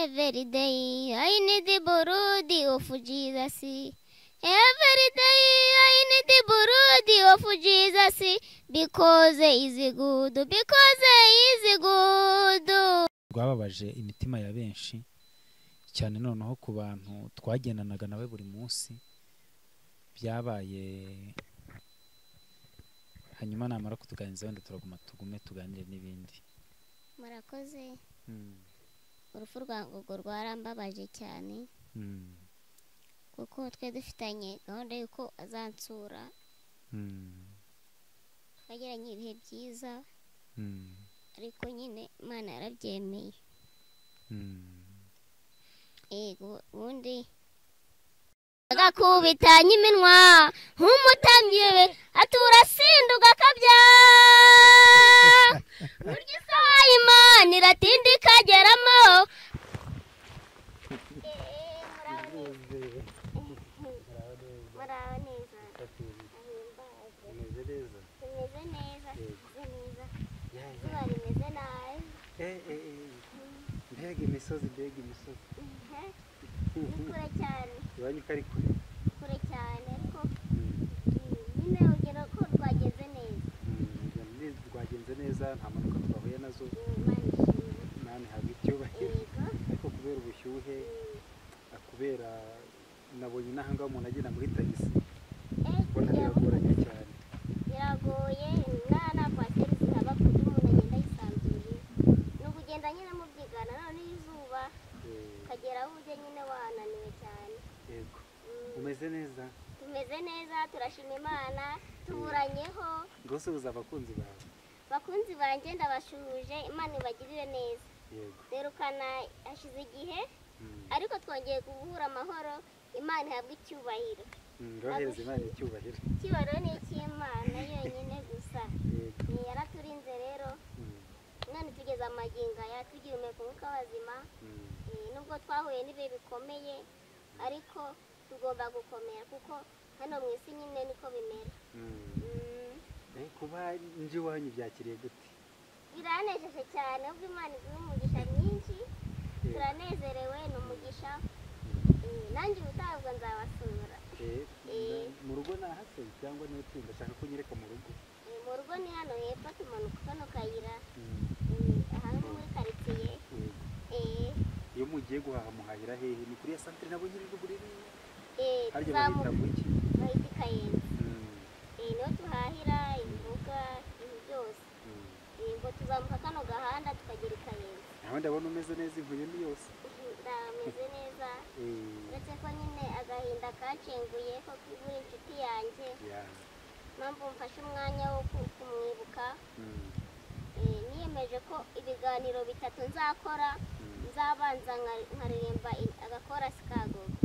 Every day I need the blood of Jesus. Every day I need the blood of Jesus because he is good, because he is good. Rwababaje imitima ya benshi cyane noneho ku bantu twagendanaga nawe buri munsi byabaye hanyuma namara kutuganiriza wenda turaguma tugume tuganire n'ibindi. Murakoze. Urupfu rwa Ngogo rwarambabaje cyane kuko twe dufitanye gahunda yuko azansura twagiranye ibihe byiza ariko nyine Imana yarabyemeye. Ego ubundi agakubitanya iminwa nk'umutamyi atura sinda ugakabya burya isaha y'Imana iratinda ikageramo. Mbega imisozi kure cyane iwanyu ko ari kure cyane ariko nyine ugera ko rwagenze neza nta mpanuka twahuye nazo. Imana ihabwa icyubahiro ariko kubera ubushyuhe kubera nabonye n'ahangaha umuntu agenda muri tagisi ubona biragoranye cyane. Biragoye nta kwaseri zihaba ku buryo umuntu agenda yisanzuye ni ukugenda nyine mu byigana none izuba ukagera aho ujya nyine wananiwe cyane. Yego umeze neza? Tumeze neza turashima Imana tuburanyeho. Rwose ubuze abakunzi bawe? Bakunzi banjye ndabashuje Imana ibagirire neza. Yego derukana hashize igihe ariko twongeye guhura amahoro. Imana ihabwa icyubahiro. Rohereza Imana icyubahiro. Icyubahiro ni icy'Imana yonyine gusa. Yaraturinze rero none tugeze amaginga yatugira umwuka w'abazima. Nubwo twahuye n'ibihe bikomeye ariko tugomba gukomera kuko hano mu isi nyine niko bimera. Kuba nje iwanyu byakiriye gute? Biranejeje cyane ubwo Imana iguha umugisha mwinshi. Turanezerewe ni umugisha. Nanjye utabwo nzabasura. Mu rugo nahase cyangwa niyo tunda shaka ko nyereka mu rugo? Mu rugo ni hano hepfo tumanuka kano kayira ahantu muri karitsiye. Iyo mugiye guhaha muhahira hehe? Ni kuri ya santere nabonye iri ruguru iriya? Harya tuzamuka bahita muki? bahita Kayenzi. Niho tuhahira imboga ibintu byose. Ngo tuzamuka kano gahanda tukagera i Kayenzi. Nawe ndabona umeze neza imvuye ni yose? Ndameze neza uretse ko nyine agahinda kacenguye ko kubura inshuti yanjye. Mpamvu mfashe umwanya wo kumwibuka. Niyemeje ko ibiganiro bitatu nzakora nzabanza nkaririmba agakorasi ka Gogo.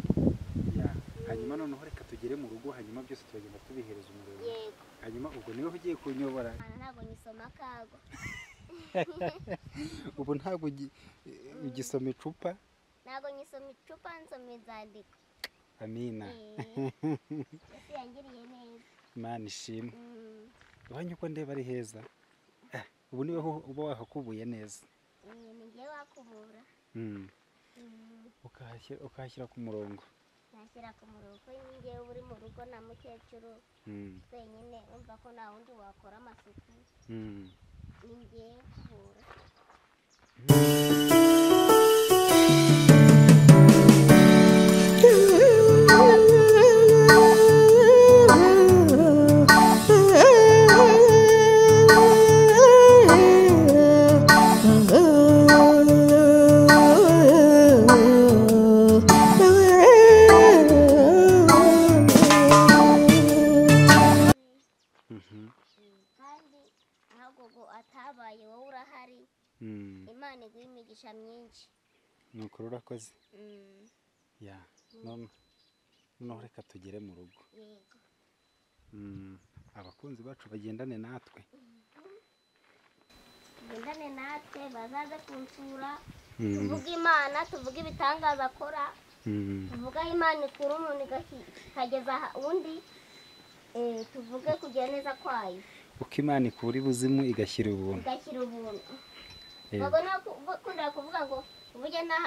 Hanyuma noneho reka tugere mu rugo hanyuma byose turagenda tubihereza umuriro. Yego hanyuma ubwo niwe ugiye kunyobora? ntabwo nyisoma kago. Ubu ntabwo ugisoma icupa? Ntabwo nyisoma icupa nsoma inzandiko. Amina. Ese yangiriye neza. Imana ishimwe. Iwanyu uko ndeba ari heza. Ubu niwe uba wahakubuye neza. Ni njye wakubura. Ukahashyira ku murongo. Nashyira ku murongo ko njyewe uri mu rugo na mukecuru twenyine umva ko nta wundi wakora amasuku. Ni njye kubura. Atabaye wowe urahari. Imana iguha imigisha myinshi. Nuko urakoze. Noneho reka tugere mu rugo. Yego abakunzi bacu bagendane natwe. Bagendane natwe bazaze kunsura. Tuvuge Imana tuvuge ibitangaza akora. Tuvuge aho Imana ikura umuntu ikageza undi. Tuvuge kugira neza kwayo. Uko Imana ikura ibuzimu igashyira ubuntu. Babona kunda kuvuga ngo burya nta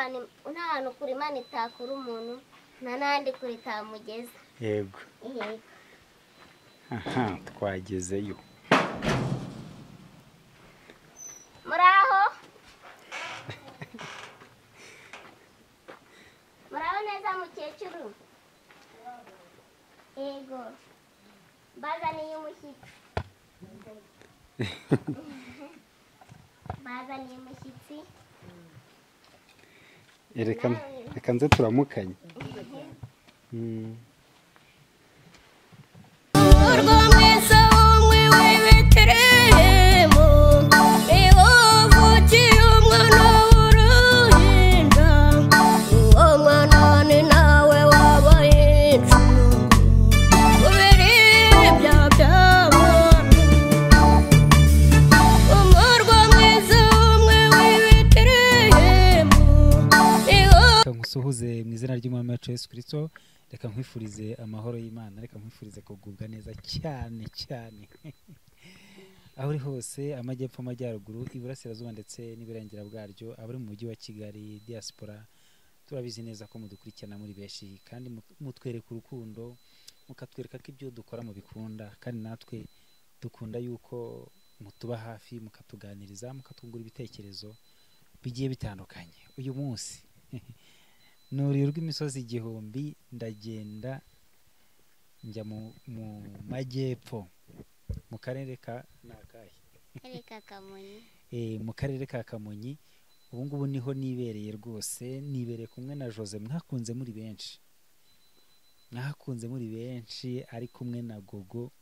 hantu kuri Imana itakura umuntu nta n'ahandi kure itamugeza. yego. Yego. Aha, twagezeyo. Muraho? Muraho neza mukecuru? Yego. Bazaniye umushyitsi. Bazaniye umushyitsi. Reka nze turamukanye. Suhuze mu izina ry'Umwami wacu Yesu Kristo, reka nkwifurize amahoro y'Imana, reka nkwifurize kugubwa neza cyane cyane aho uri hose, amajyepfo, amajyaruguru, iburasirazuba ndetse n'iburengera bwaryo, abari mu mujyi wa Kigali, diaspora, turabizi neza ko mudukurikirana muri benshi kandi mutwereka urukundo, mukatwereka ko ibyo dukora mu bikunda, kandi natwe dukunda yuko mutuba hafi, mukatuganiriza, mukatwungura ibitekerezo bigiye bitandukanye. Uyu munsi nuri rw'imisozi igihumbi, ndagenda njya mu majyepfo, mu karere ka Nakayi, mu karere ka Kamonyi. Ubu ngubu niho nibereye rwose, nibereye kumwe na Jose, mwakunze muri benshi, ari kumwe na Gogo.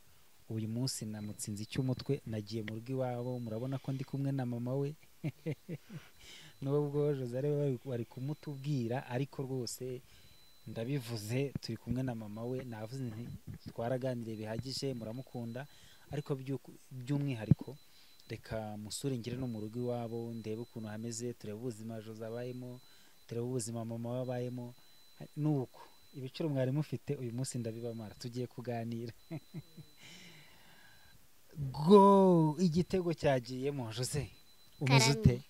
Uyu munsi namutsinze icy'umutwe, nagiye mu rugo iwabo, murabona ko ndi kumwe na mama we nubwo Jose ari wari kumutubwira, ariko rwose ndabivuze, turi kumwe na mama we. Navuze nti twaraganiriye bihagije, muramukunda, ariko by'umwihariko reka musure ngire no mu rugo iwabo, ndebe ukuntu hameze, turebe ubuzima Jose abayemo, turebe ubuzima mama we abayemo. Nuko ibiciro mwari mufite uyu munsi ndabibamara, tugiye kuganira. Go, igitego cyagiyemo. Jose, umeze ute?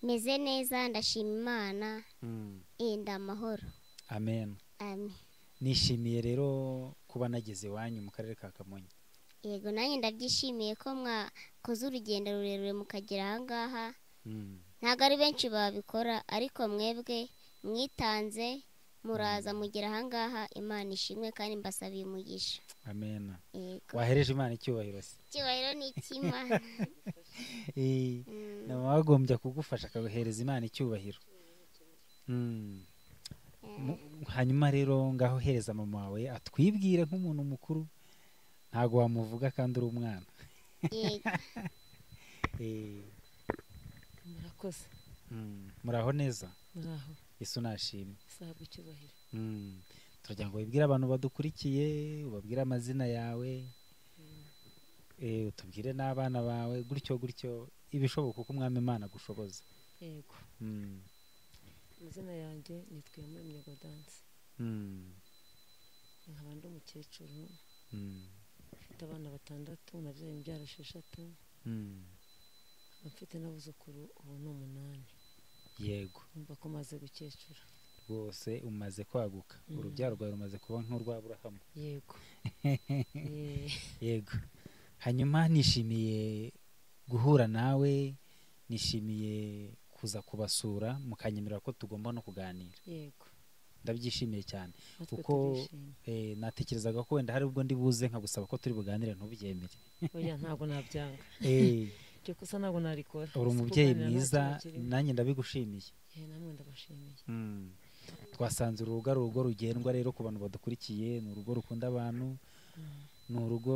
Meze neza, ndashima Imana. Ndamahoro. Amen. Amen. Nishimiye rero kuba nageze iwanyu mu karere ka Kamonyi. Yego, nanjye ndabyishimiye ko mwakoze urugendo rurerure mukagera aha ngaha. Ntabwo ari benshi babikora, ariko mwebwe mwitanze muraza mugera aha ngaha. Imana ishimwe kandi mbasabiye umugisha. Amen. Yego. Wahereje Imana icyubahiro se? Icyubahiro ni icy'Imana. Wagombye kugufasha akaguhereza Imana icyubahiro. Hanyuma rero ngaho hereza mama wawe atwibwire nk'umuntu mukuru, ntago wamuvuga kandi uri umwana. Yego. Murakoze. Muraho neza? Muraho. Yesu nashimwe. Sabwa icyubahiro. Turagira ngo wibwire abantu badukurikiye, ubabwire amazina yawe, utubwire n'abana bawe, gutyo ibishoboka uko Umwami Imana gushoboza. Yego. Amazina yanjye nitwa Iyamuremye Gaudence. Nkaba ndi umukecuru, mfite abana 6, nabyaye imbyaro 6, mfite n'abuzukuru ubu ni 8. Yego. Umva ko maze gukecura rwose, umaze kwaguka, urubyaro rwawe rumaze kuba nk'urwa Aburahamu. Yego. Yego. Hanyuma nishimiye guhura nawe, nishimiye kuza kubasura, mukanyemerera ko tugomba no kuganira. Yego. Ndabyishimiye cyane kuko natekerezaga ko wenda hari ubwo ndi buze nkagusaba ko turi buganire ntubyemere. Oya, ntabwo nabyanga. Cyo kusa ntabwo narikora. Uri umubyeyi mwiza, nanjye ndabigushimiye. Namwe ndabashimiye. Twasanze urugo rugendwa rero ku bantu badukurikiye, ni urugo rukunda abantu, ni urugo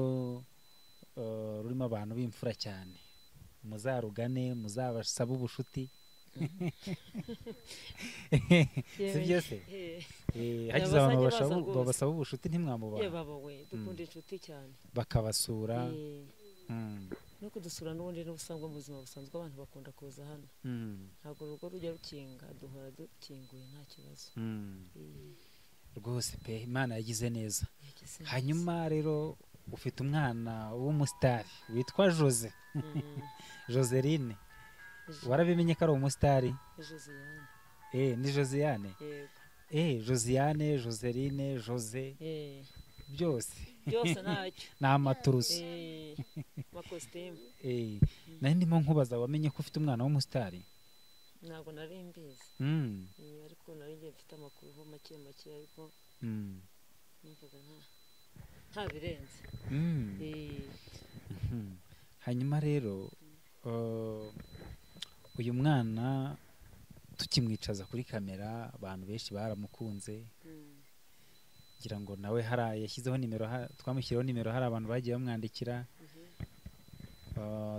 rurimo abantu b'imfura cyane. Muzarugane, muzabasabe ubushuti. Si byose? Hagize abantu babasaba ubushuti ntimwamubaha. Baba we, dukunda inshuti cyane. Bakabasura. No kudusura n'ubundi n'ubusangwa mu buzima busanzwe abantu bakunda kuza hano. Ntabwo urugo rujya rukinga, duhora dukinguye nta kibazo. Rwose pe, Imana yagize neza. Hanyuma rero ufite umwana w'umusitari witwa Jose. Joseline. Warabimenye ko ari umusitari? ni Josiane. yego Josiane, Joseline, Jose byose ntacyo ni amaturusi. amakositimu. nari ndimo nkubaza wamenye ko ufite umwana w'umusitari? ntabwo nari mbizi ariko nari ngiye mfite amakuru ho make ariko numvaga nta birenze. hanyuma rero uyu mwana tukimwicaza kuri kamera abantu benshi baramukunze, ngira ngo nawe yashyizeho nimero, twamushyiriyeho nimero, hari abantu bagiye bamwandikira.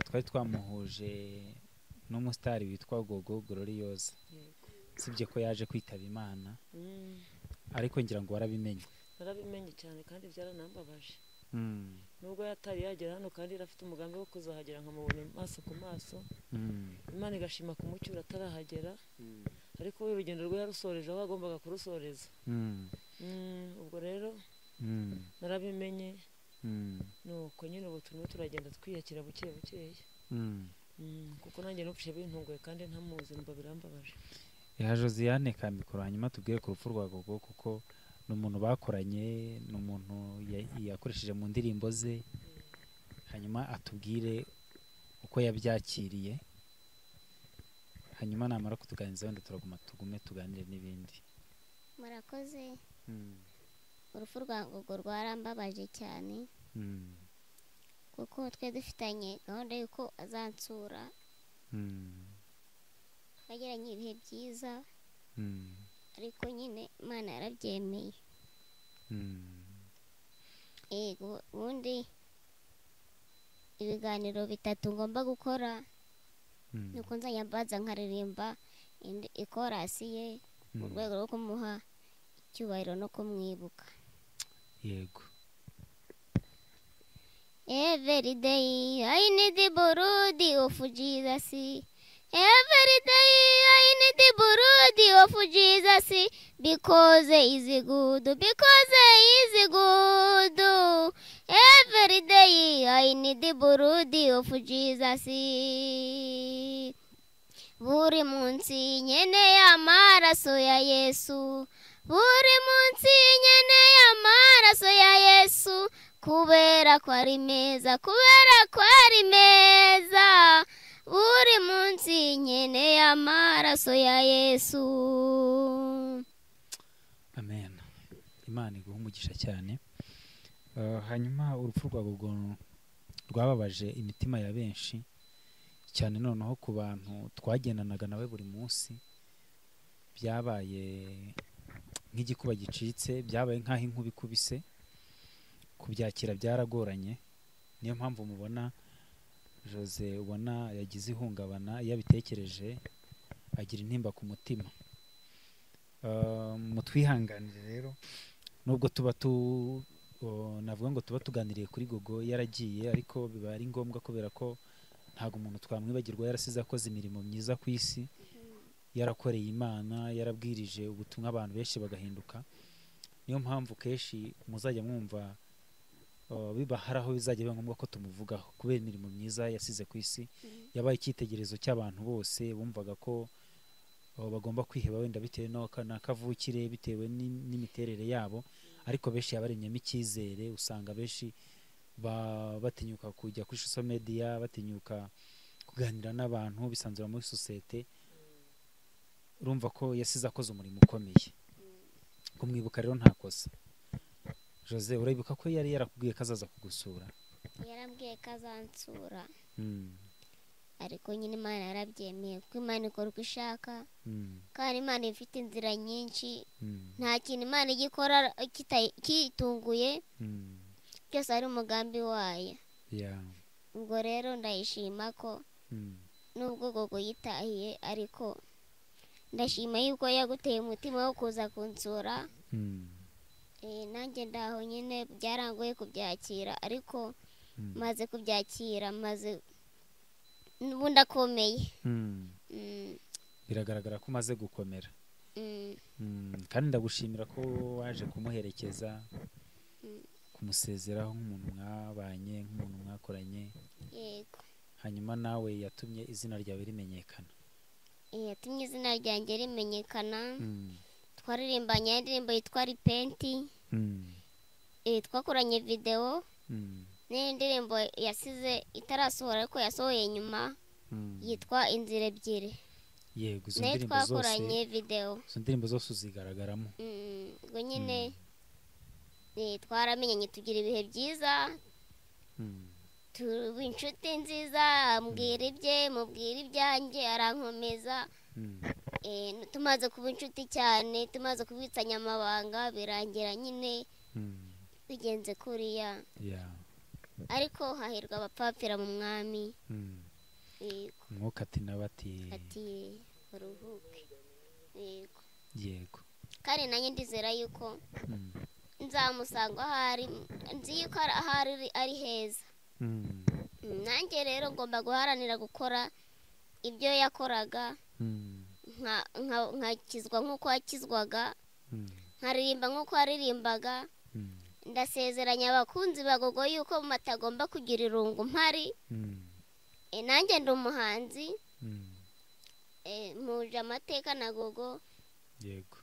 twari twamuhuje n'umusitari witwa Gogo Gloriose, sibye ko yaje kwitaba Imana, ariko ngira ngo warabimenye. narabimenye cyane kandi byaranambabaje, nubwo yatari yagera hano kandi afite umugambi wo kuzahagera nkamubona maso ku maso, Imana igashima kumucyura atarahagera, ariko urugendo rwe yarusoreje aho agombaga kurusoreza. ubwo rero narabimenye, nuko nyine ubu turimo turagenda twiyakira buke bukeya, kuko nanjye nupfishe bintunguye kandi ntamuzi, numva birambabaje. Josiane Kamikoro, hanyuma tubwire ku rupfu rwa Gogo, kuko ni umuntu bakoranye, ni umuntu yakoresheje mu ndirimbo ze, hanyuma atubwire uko yabyakiriye, hanyuma namara kutuganiriza wenda tugume tuganire n'ibindi. murakoze. urupfu rwa Gogo rwarambabaje cyane, kuko twe dufitanye gahunda y'uko azansura, twagiranye ibihe byiza, ariko nyine Imana yarabyemeye. yego ubundi ibiganiro 3 ngomba gukora, nuko nzajya mbanza nkaririmba ikorasi ye mu rwego rwo kumuha icyubahiro no kumwibuka. yego. Every day I need the blood of Jesus. Every day I need the blood of Jesus, because he is good, because he is good. Every day I need the blood of Jesus. Buri munsi nkeneye amaraso ya Yesu, buri munsi nkeneye amaraso ya Yesu, kubera ko ari meza, kubera ko ari meza. Buri munsi nkeneye amaraso ya Yesu. Amen. Imana iguha umugisha cyane. hanyuma urupfu rwa Gogo rwababaje imitima ya benshi cyane, noneho ku bantu twagendanaga nawe buri munsi byabaye nk'igikuba gicitse, byabaye nk'aho inkuba ikubise, kubyakira byaragoranye. niyo mpamvu mubona Jose ubona yagize ihungabana, iyo abitekereje agira intimba ku mutima. mutwihanganire rero, nubwo tuba navuga ngo tuba tuganiriye kuri Gogo yaragiye, ariko biba ari ngombwa kubera ko ntago umuntu twamwibagirwa, yarasize akoze imirimo myiza ku isi, yarakoreye Imana, yarabwirije ubutumwa abantu benshi bagahinduka. niyo mpamvu kenshi muzajya mwumva biba hari aho bizajya biba ngombwa ko tumuvugaho, kubera imirimo myiza yasize ku isi. yabaye icyitegererezo cy'abantu bose bumvaga ko bagomba kwiheba, wenda bitewe n'akavukire, bitewe n'imiterere yabo, ariko benshi yabaremyemo icyizere. usanga benshi batinyuka kujya kuri social media, batinyuka kuganira n'abantu, bisanzura muri sosiyete. urumva ko yasize akoze umurimo ukomeye, kumwibuka rero nta kosa. Jose, urabibuka ko yari yarakubwiye ko azaza kugusura? yarambwiye ko azansura, ariko nyine Imana yarabyemeye, kuko Imana ikora uko ishaka, kandi Imana ifite inzira nyinshi, nta kintu Imana igikora kitunguye, byose ari umugambi wayo. ubwo rero ndayishima ko nubwo Gogo yitahiye, ariko ndashima yuko yaguteye umutima wo kuza kunsura. nanjye ndaho nyine byarangoye kubyakira, ariko maze kubyakira, maze n'ubundi akomeye. biragaragara ko umaze gukomera. kandi ndagushimira ko waje kumuherekeza, kumusezeraho nk'umuntu mwabanye, nk'umuntu mwakoranye. yego. hanyuma nawe yatumye izina ryawe rimenyekana. yatumye izina ryanjye rimenyekana. Twaririmbanye indirimbo yitwa Ripenti. Twakoranye videwo n'indirimbo yasize itarasohora ariko yasohoye nyuma yitwa Inzira Ebyiri. yego izo nayo ndirimbo zose twakoranye videwo. izo ndirimbo zose uzigaragaramo. ubwo nyine twaramenyanye tugira ibihe byiza, tuba inshuti nziza, ambwira ibye mubwira ibyanjye arankomeza. tumaze kuba inshuti cyane, tumaze kubitsanya amabanga birangira nyine bigenze kuriya. ariko hahirwa abapfapfira mu mwami. umwuka ati nawe ati uruhuke. yego kandi nanjye ndizera yuko nzamusanga ahari, nzi yuko ahari ari heza. nanjye rero ngomba guharanira gukora ibyo yakoraga, nkakizwa nk'uko yakizwaga, nkaririmba nk'uko yaririmbaga. ndasezeranya abakunzi bagogo yuko matagomba kugira irungu mpari. nanjye ndi umuhanzi, muje amateka na gogo. yego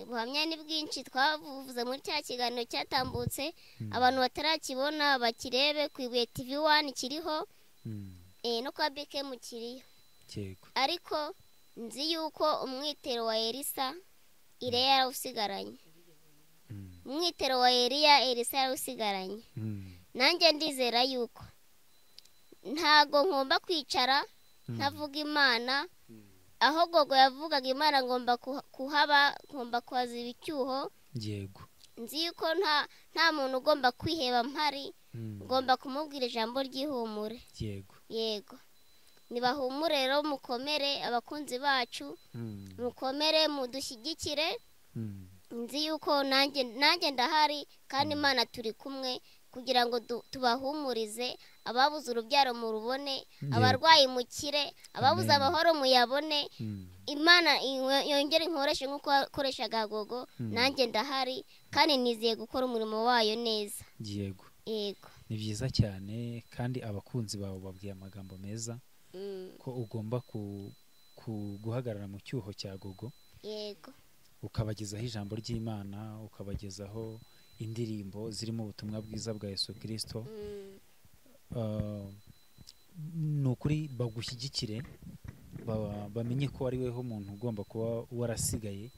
buhamya ni bwinshi twavuze muri cya kiganiro cyatambutse. abantu batarakibona bakirebe ku Ibuye TV1 kiriho, no kwa BKM kiriyo. yego ariko nzi yuko umwitero wa Elisa Eliya yarawusigaranye. umwitero wa Elisa yarawusigaranye. nanjye ndizera yuko ntago ngomba kwicara ntavuga Imana. aho gogo yavugaga Imana ngomba kuhaba, ngomba kuhaziba icyuho. yego nzi yuko nta muntu ugomba kwiheba mpari, ngomba kumubwira ijambo ry'ihumure. yego nibahumure rero, mukomere abakunzi bacu, mukomere mudushyigikire. nzi yuko nanjye ndahari kandi Imana turi kumwe kugira ngo tubahumurize. ababuze urubyaro murubone, abarwayi mukire, ababuze amahoro muyabone. Imana yongere inkoreshe nk'uko yakoreshaga gogo. nanjye ndahari kandi nizeye gukora umurimo wayo neza. yego yego ni byiza cyane, kandi abakunzi bawe babwiye amagambo meza ko ugomba guhagarara mu cyuho cya gogo. yego ukabagezaho ijambo ry'Imana, ukabagezaho indirimbo zirimo ubutumwa bwiza bwa Yesu Kristo. ni ukuri bagushyigikire, bamenye ko ari weho umuntu ugomba kuba warasigaye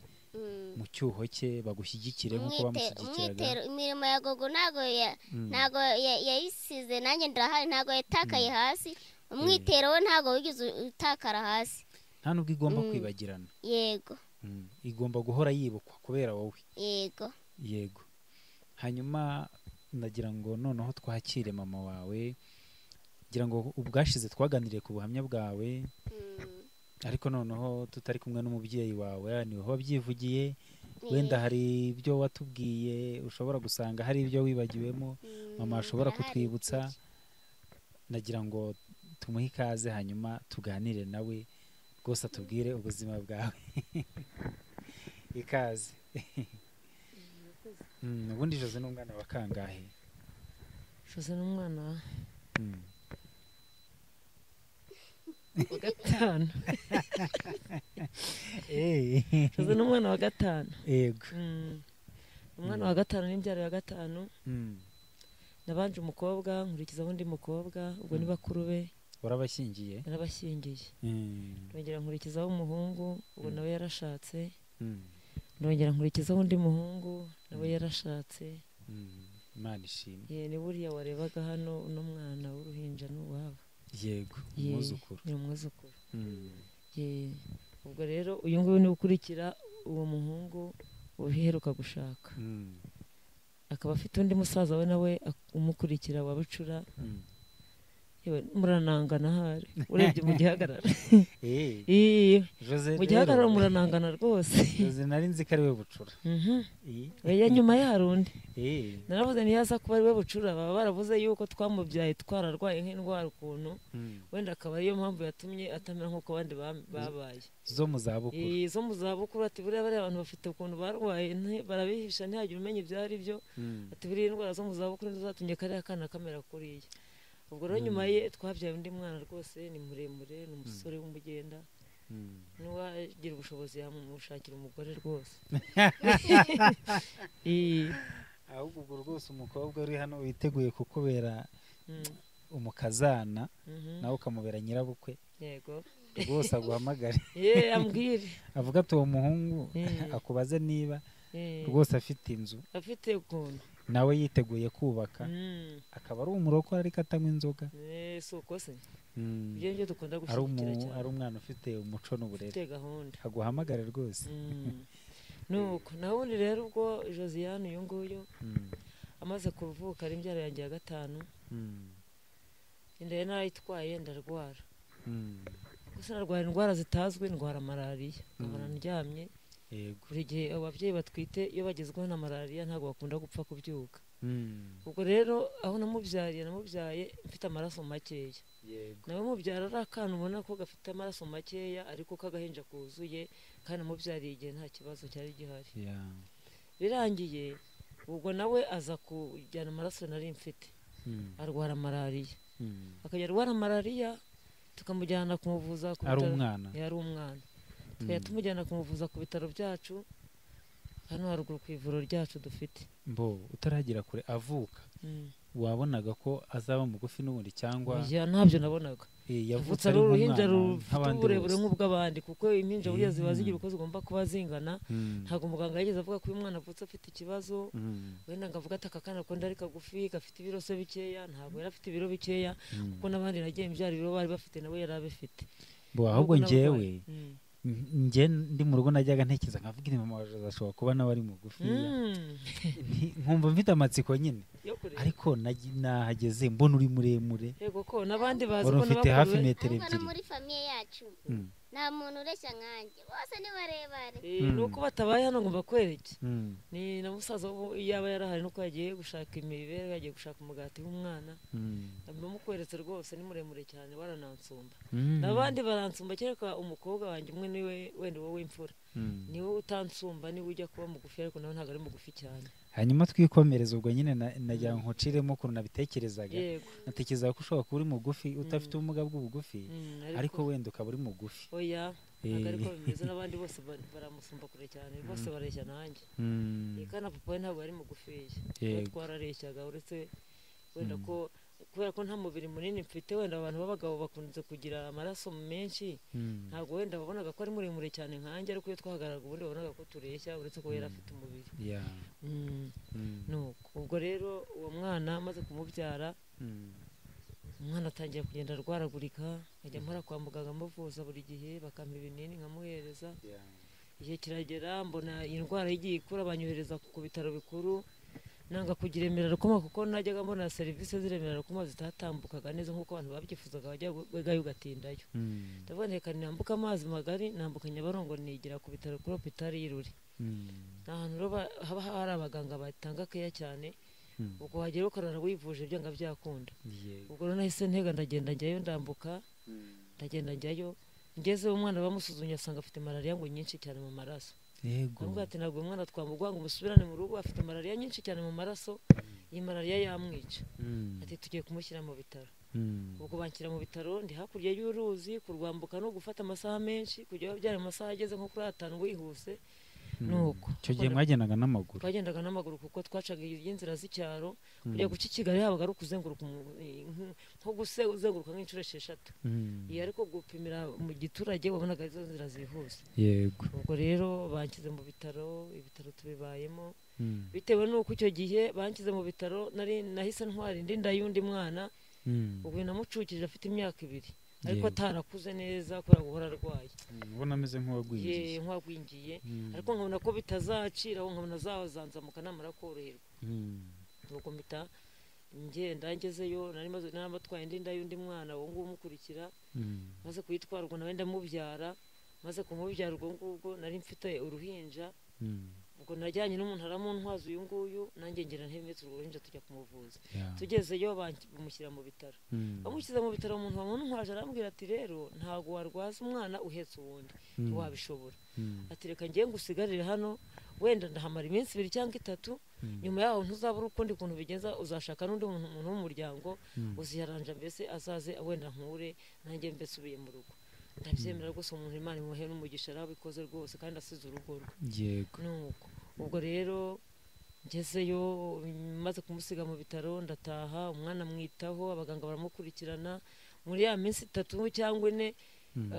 mu cyuho cye, bagushyigikire nk'uko bamushyigikiraga. imirimo ya gogo ntago yayisize, nanjye ndahari, ntago yatakaye hasi. umwitero we ntago wigeze utakara hasi, nta nubwo igomba kwibagirana. yego igomba guhora yibukwa kubera wowe. yego yego hanyuma ndagira ngo noneho twakire mama wawe. ngira ngo ubwashize twaganiriye ku buhamya bwawe, ariko noneho tutari kumwe n'umubyeyi wawe, niwe wabyivugiye. wenda hari ibyo watubwiye ushobora gusanga hari ibyo wibagiwemo, mama ashobora kutwibutsa. nagira ngo tumuhe ikaze hanyuma tuganire nawe rwose, atubwire ubuzima bwawe. ikaze. ubundi Jose ni umwana wa kangahe? Jose ni umwana wa gatanu. Jose ni umwana wa gatanu. yego umwana wa gatanu n'imbyaro ya gatanu. nabanje umukobwa nkurikizaho undi mukobwa, ubwo ni bakuru be. warabashyingiye? narabashyingiye. ndongera nkurikizaho umuhungu, ubwo nawe yarashatse. ndongera nkurikizaho undi muhungu, nawe yarashatse. Imana ishimwe. ni buriya warebaga hano uno mwana w'uruhinja n'uwabo. yego umwuzukuru. ni umwuzukuru. ubwo rero uyu nguyu ni ukurikira uwo muhungu uheruka gushaka. akaba afite undi musaza we nawe umukurikira wa bucura. muranangana hari urebye mu gihagararo. mu gihagararo muranangana rwose. Jose nari nzi ko ari we bucura. nyuma ye hari undi. naravuze ntiyaza kuba ari we bucura, baba baravuze yuko twamubyaye twararwaye nk'indwara ukuntu, wenda akaba ariyo mpamvu yatumye atamera nk'uko abandi babaye. zo mu zabukuru. zo mu zabukuru. ati buriya bariya abantu bafite ukuntu barwaye barabihisha ntihagire umenya ibyo ari byo. ati buriya indwara zo mu zabukuru nizo zatumye kariya kana kamera kuriya. ubwo rero nyuma ye twabyaye undi mwana rwose, ni muremure, ni umusore w'umugenda. n'uwagira ubushobozi yamushakira umugore rwose. ahubwo ubwo rwose umukobwa uri hano witeguye kukubera umukazana nawe ukamubera nyirabukwe. Yego rwose aguhamagare ambwire avuga ati uwo muhungu akubaze niba rwose afite inzu, afite ukuntu nawe yiteguye kubaka, akaba ari umurokore ariko atanywa inzoga. Si uko se ibyo ngibyo dukunda gushyigikira cyane. ari umwana ufite umuco n'uburere, ufite gahunda, aguhamagare rwose. nuko naho ubundi rero ubwo Josiane uyu nguyu amaze kuvuka ari imbyaro yanjye ya 5, inda ye narayitwaye ndarwara. gusa narwara indwara zitazwi, ndwara malariya, nkabona ndyamye. buri gihe ababyeyi batwite iyo bagezweho na malariya ntabwo bakunda gupfa kubyuka. ubwo rero aho namubyaye mfite amaraso makeya. nawe mubyara ari akana ubona ko gafite amaraso makeya ariko kagahinja kuzuye, kandi namubyariye igihe nta kibazo cyari gihari. birangiye ubwo nawe aza kujyana amaraso nari mfite, arwara malariya. akajya arwara malariya tukamujyana kumuvuza ku bitaro. Yari umwana tukajya tumujyana kumuvuza ku bitaro byacu hano haruguru ku ivuriro ryacu dufite. utaragira kure avuka wabonaga ko azaba mugufi n'ubundi cyangwa? ntabyo nabonaga. yavutse ari uruhinja rufite uburebure nk'ubw'abandi, kuko impinja buriya ziba zigira uko zigomba kuba zingana. ntabwo muganga yigeze avuga ko uyu mwana avutse afite ikibazo, wenda ngo avuga ati aka kana akunda ari kagufi gafite ibiro se bikeya. ntabwo yari afite ibiro bikeya, kuko n'abandi nagiye mbyara ibiro bari bafite nabo yari abifite. ahubwo njyewe ndi mu rugo najyaga ntekereza nkavuga ni mama waje ashobora kuba nawe ari mugufi, nkumva mfite amatsiko nyine, ariko nahageze mbona uri muremure. yego ko nabandi bazi ko ufite hafi metero 2. muri famiye yacu nta muntu ureshya nkanjye, bose ni barebare. nuko batabaye hano ngo mbakwereke. ni na musaza yaba yarahari nuko yagiye gushaka imibereho, yagiye gushaka umugati w'umwana. ndamukweretse rwose ni muremure cyane, waranansumba. n'abandi baransumba, kereka umukobwa wanjye umwe niwe wenda wowe w'imfura niwe utansumba, niwe ujya kuba mugufi, ariko nawe ntabwo ari mugufi cyane. hanyuma twikomereza ubwo nyine najya nkuciremo ukuntu nabitekerezaga. natekerezaga ko ushobora kuba uri mugufi udafite ubumuga bw'ubugufi, ariko wenda ukaba uri mugufi. oya ntabwo ariko bimeze, n'abandi bose baramusumba kure cyane, bose bareshya nanjye. kana papa we ntabwo ari mugufi, twarareshyaga, uretse wenda ko kubera ko nta mubiri munini mfite, wenda abantu b'abagabo bakunze kugira amaraso menshi, ntabwo wenda babonaga ko ari muremure cyane nkanjye, ariko iyo twahagararaga ubundi babonaga ko tureshya, uretse ko yari afite umubiri. ubwo rero uwo mwana amaze kumubyara, umwana atangiye kugenda arwaragurika, nkajya mpora kwa muganga amuvuza buri gihe, bakampa ibinini nkamuhereza. igihe kiragera mbona iyi ndwara igiye ikura, banyohereza ku bitaro bikuru. nanga kugira Remera Rukoma, kuko najyaga mbona serivisi z'Iremera Rukoma zitatambukaga neza nk'uko abantu babyifuzaga, bajya wegayo ugatindayo. ndavuga reka nambuka amazi magari, nambuka Nyabarongo nigira ku bitaro kuri hopitali y'Iruri. ni ahantu haba hari abaganga batanga keya cyane, ubwo wagera ukarara wivuje byanga byakunda. ubwo rero nahise ntega ndagenda njyayo, ndagenda njyayo. ngeze umwana bamusuzumye asanga afite malariya ngo nyinshi cyane mu maraso. Ntabwo ati ntabwo umwana twamugwa ngo musubirane mu rugo, afite malariya nyinshi cyane mu maraso, iyi malariya yamwica. ati tugiye kumushyira mu bitaro. ubwo banshyira mu bitaro, ndi hakurya y'uruzi, kurwambuka no gufata amasaha menshi, kujya babyara amasaha ageze nko kuri 5 wihuse. nuko icyo gihe mwagendaga n'amaguru? twagendaga n'amaguru, kuko twacaga inzira z'icyaro. kujya guca i Kigali habaga ari ukuzenguruka, nko uzenguruka nk'inshuro 6. ariko gupimira mu giturage wabonaga izo nzira zihuse. ubwo rero banshyize mu bitaro, ibitaro tubibayemo, bitewe n'uko icyo gihe banshyize mu bitaro nahise ntwara indi nda y'undi mwana. ubwo namucukije afite imyaka 2, ariko atarakuze neza kubera guhora arwaye. ubona ameze nk'uwagwingiye, ariko nkabona ko bitazacira, nkabona azazanzamuka namara koroherwa. nuko mpita ngezeyo, naramatwaye indi nda y'undi mwana, uwo nguwo umukurikira. maze kuyitwara ubwo nawe ndamubyara, maze kumubyara ubwo ngubwo nari mfite uruhinja. ubwo najyanye n'umuntu aramuntwaza uyu nguyu, nanjye ngira ntibimetse urwo ruhinja tujya kumuvuza. tugezeyo bamushyira mu bitaro. bamushyize mu bitaro, umuntu wamuntwaje arambwira ati rero ntabwo warwaza umwana uhetse uwundi, ntiwabishobora. ati reka ngiye ngusigarire hano, wenda ndahamara iminsi 2 cyangwa 3, nyuma yaho ntuzabura ukundi kuntu bigenza, uzashaka n'undi muntu w'umuryango uziyaranja, mbese azaze wenda nkure nanjye mbese ubiye mu rugo. ndabyemera rwose umuntu Imana imuhe n'umugisha arabikoze rwose kandi asize urugo rwe yego nuko ubwo rero ngezeyo maze kumusiga mu bitaro ndataha umwana mwitaho abaganga baramukurikirana muri ya minsi 3 cyangwa 4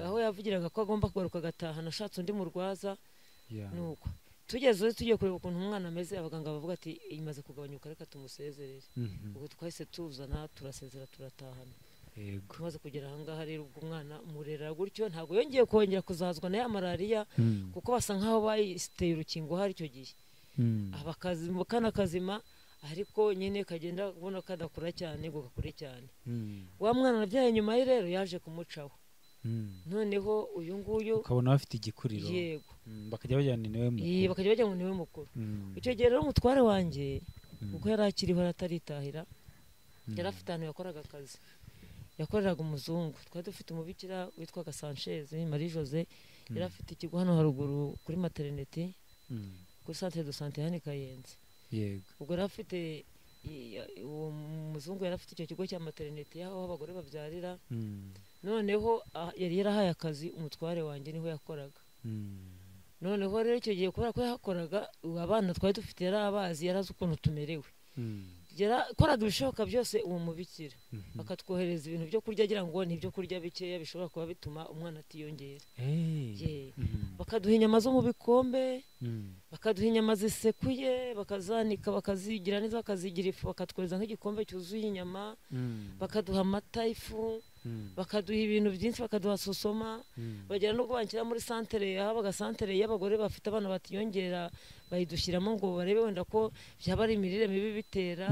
aho yavugiraga ko agomba kugaruka agataha nashatse undi murwaza nuko tugeze tugiye kureba ukuntu umwana ameze abaganga bavuga ati imaze kugabanyuka reka tumusezerere ubwo twahise tuzana turasezera turatahana yego tumaze kugera ahangaha rero ubwo umwana murera gutyo ntabwo yongeye kongera kuzazwa na ya malariya kuko basa nkaho bayiteye urukingo hari icyo gihe kana kazima ariko nyine kagenda ubona kadakura cyane ngo gakure cyane wa mwana nabyaye nyuma ye rero yaje kumucaho noneho uyu nguyu ukabona bafite igikuriro yego bakajya bajyana niwe mukuru bakajya bajyana niwe mukuru icyo gihe rero umutware wanjye kuko yari akiriho ataritahira yari afite ahantu yakoraga akazi yakoreraga umuzungu twari dufite umubikira witwaga Sanchez Marie Jose yari afite ikigo hano haruguru kuri maternity kuri centre de santé hano Kayenzi yego ubwo yari afite uwo muzungu yari afite icyo kigo cya maternity aho abagore babyarira noneho yari yarahaye akazi umutware wanjye niho yakoraga noneho rero icyo gihe kubera ko yakoraga abana twari dufite yari abazi yarazi ukuntu tumerewe koraga ibishoboka byose uwo mubikira akatwohereza ibintu byo kurya agira ngo ni ibyo kurya bikeya bishobora kuba bituma umwana atiyongera bakaduha inyama zo mu bikombe bakaduha inyama zisekuye bakazanika bakazigira neza bakazigira ifu bakatwohereza nk'igikombe cyuzuye inyama bakaduha amata ifu bakaduha ibintu byinshi bakaduha sosoma bagera no kubanshyira muri santere habaga santere y'abagore bafite abana batiyongera bayidushyiramo ngo barebe wenda ko byaba ari imirire mibi bitera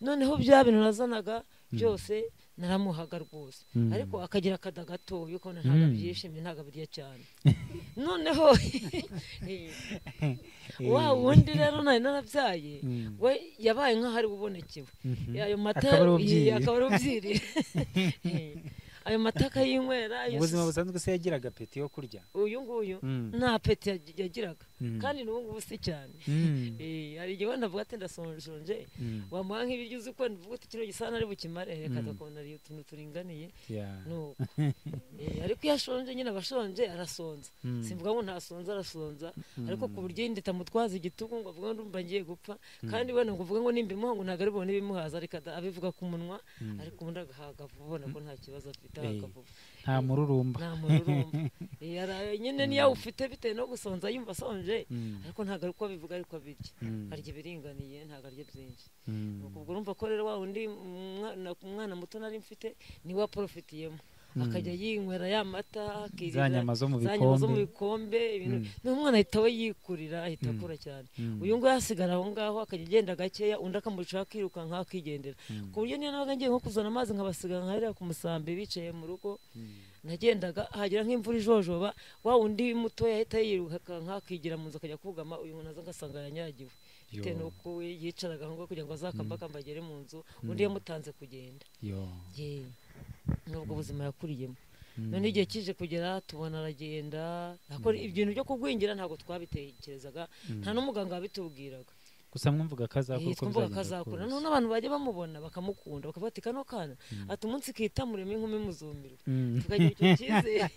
noneho bya bintu nazanaga byose naramuhaga rwose ariko akagira akada gato yuko ntabwo byishimye ntabwo abirya cyane noneho wa wundi rero nari narabyaye we yabaye nk'aho ari bubonekewe ayo mata akaba ari ubyirira ayo mata akayinywera ubuzima busanzwe se yagiraga peti yo kurya uyu nguyu nta peti yagiraga kandi n'ubu ngubu si cyane hari igihe wenda avuga ati ndasonje wamuha nk'ibiryo uzi ko mvuga ati kino gisana ari bukimare reka ndakubona ari utuntu turinganiye nuko ariko iyo ashonje nyine abashonje arasonza simvuga ngo ntasonza arasonza ariko ku buryo yindi tamutwaza igitugu ngo avuga ngo ndumva ngiye gupfa kandi wenda ngo uvuga ngo nimbimuha ngo ntabwo ari bubone ibimuhaza ariko abivuga ku munwa ariko ubundi agahaga ubona ko nta kibazo afite nta mururumba nyine niyo ufite bitewe no gusonza yumva asonje ariko ntabwo ari uko abivuga ariko abirya arya ibiringaniye ntabwo arya byinshi ubwo urumva ko rero wa undi umwana muto nari mfite niwe waporofitiyemo akajya yinywera ya mata za nyama zo mu bikombe n'umwana ahita we yikurira ahita akura cyane uyu nguyu asigara aho ngaho akajya agenda gakeya undi akamuca akiruka nk'akigendera ku buryo niyo nabaga ngiye nko kuzana amazi nkabasiga nkarira ku musambi bicaye mu rugo nagendaga hagira nk'imvura ijojoba wa undi mutoya ahita yiruka nk'akigira mu nzu akajya kugama uyu muntu aza agasanga yanyagiwe bitewe n'uko we yicaraga aho ngaho kugira ngo azakambakamba agere mu nzu undi yamutanze kugenda nubwo buzima yakuriyemo none igihe kije kugera tubona aragenda akora ibintu byo kugwingira ntabwo twabitekerezaga nta n'umuganga wabitubwiraga gusa mwumvuga kazakura none abantu bajya bamubona bakamukunda bakavuga ati kano kana ati umunsi kitamuremo inkumi muzumiro tukagira icyo cyizere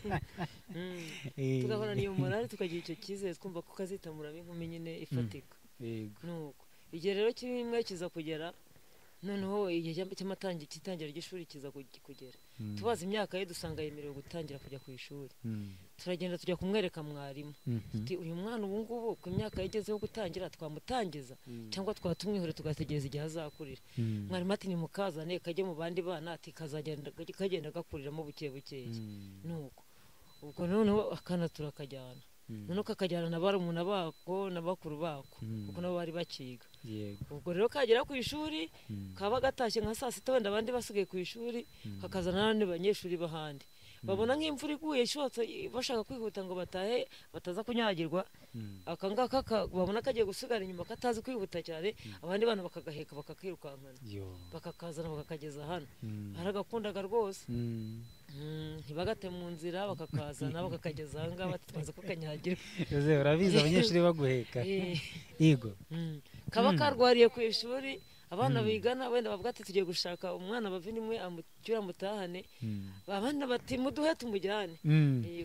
tugahorana iyo morale tukagira icyo cyizere twumva ko kazitamuramo inkumi nyine ifatika nuko igihe rero kimwe kiza kugera noneho igihe cy'itangira ry'ishuri kiza kugera tubaza imyaka ye dusanga yemerewe gutangira kujya ku ishuri turagenda tujya kumwereka mwarimu uyu mwana ubu ngubu ku myaka yagezeho gutangira twamutangiza cyangwa twatumwihore tugategereza igihe azakurira mwarimu ati nimukazane kajye mu bandi bana ati kagenda gakuriramo buke bukeye nuko ubwo noneho akana turakajyana noneho kakajyana na barumuna bako na bakuru bako kuko nabo bari bakiga ubwo rero kagera ku ishuri kaba gatashye nka saa sita wenda abandi basigaye ku ishuri kakazana n'abandi banyeshuri b'ahandi babona nk'imvura iguye ishotse bashaka kwihuta ngo batahe bataza kunyagirwa akangaka babona kagiye gusigara inyuma katazi kwihuta cyane abandi bana bakagaheka bakakirukankana bakakazana bakakageza hano aragakundaga rwose ntibagate mu nzira bakakazana bakakageza aha ngaha batitwaza ko kanyagirwa urabizi abanyeshuri baguheka yego kaba karwariye ku ishuri abana bigana wenda bavuga ati tugiye gushaka umwana bavindimwe amucyura mutahane abana bati muduhe tumujyane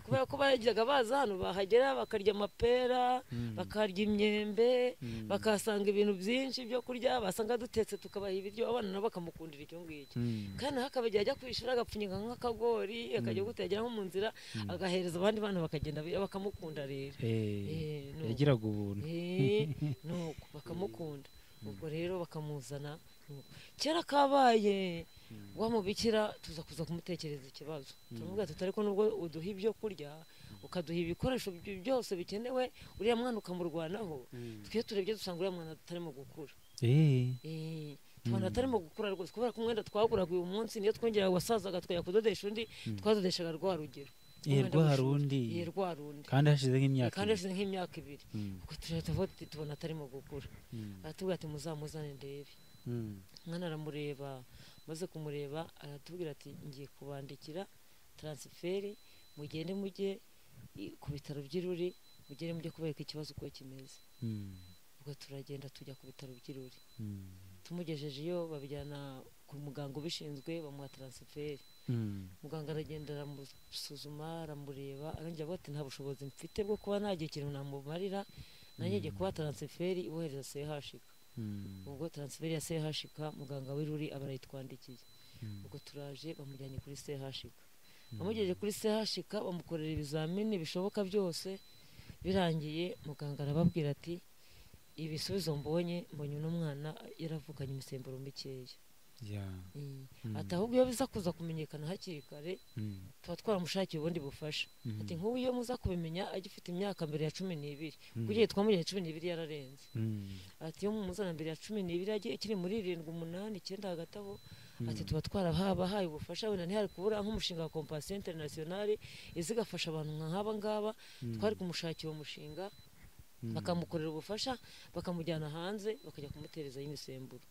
kubera ko bajyaga baza hano bahagera bakarya amapera bakarya imyembe bakahasanga ibintu byinshi byo kurya basanga dutetse tukabaha ibiryo abana nabo bakamukundira icyo ngicyo kandi hakabajya ajya kwishura agapfunyika nk'akagori akajya gutegera nko mu nzira agahereza abandi bana bakagenda bakamukunda rero yagiraga ubuntu nuko bakamukunda ubwo rero bakamuzana kera kabaye wamubikira tuza kuza kumutekereza ikibazo turamubwira tuti ariko nubwo uduha ibyo kurya ukaduha ibikoresho byose bikenewe uriya mwana ukamurwanaho twe turebye dusanga uriya mwana atarimo gukura tubona atarimo gukura rwose kubera ko umwenda twaguraga uyu munsi niyo twongera wasazaga tukajya kudodesha undi twadodeshaga rwa rugero rwa rundi kandi hashize nk'imyaka ibiri ubwo tubona atarimo gukura aratubwira ati muzamuzane ndebe umwana aramureba maze kumureba aratubwira ati ngiye kubandikira taransiferi mugende mujye ku bitaro by'Iruri mugende mujye kubereka ikibazo uko kimeze ubwo turagenda tujya ku bitaro by'Iruri tumugejeje iyo babijyana ku muganga ubishinzwe bamuha taransiferi muganga aragenda aramusuzuma aramureba arongera avuga ati nta bushobozi mfite bwo kuba nagira ikintu namumarira nanjye ngiye kuba taransiferi ibohereza CHK ubwo taransiferi ya CHK muganga w'Iruri aba arayitwandikiye ubwo turaje bamujyanye kuri CHK bamugejeje kuri CHK bamukorera ibizamini bishoboka byose birangiye muganga arababwira ati ibisubizo mbonye uno mwana yaravukanye imisemburo mikeya ati ahubwo iyo biza kuza kumenyekana hakiri kare tuba twaramushakiye ubundi bufasha ati nk'ubu iyo muza kubimenya agifite imyaka mbere ya 12 kuko igihe twamujyanye 12 yararenze ati iyo mumuzana mbere ya 12 agiye kiri muri 7 8 9 hagati aho ati tuba twarabahaye ubufasha wenda ntihari kubura nk'umushinga wa Compassion Internationale izigafasha abantu nk'aba ngaba twari kumushakira umushinga bakamukorera ubufasha bakamujyana hanze bakajya kumutereza imisemburo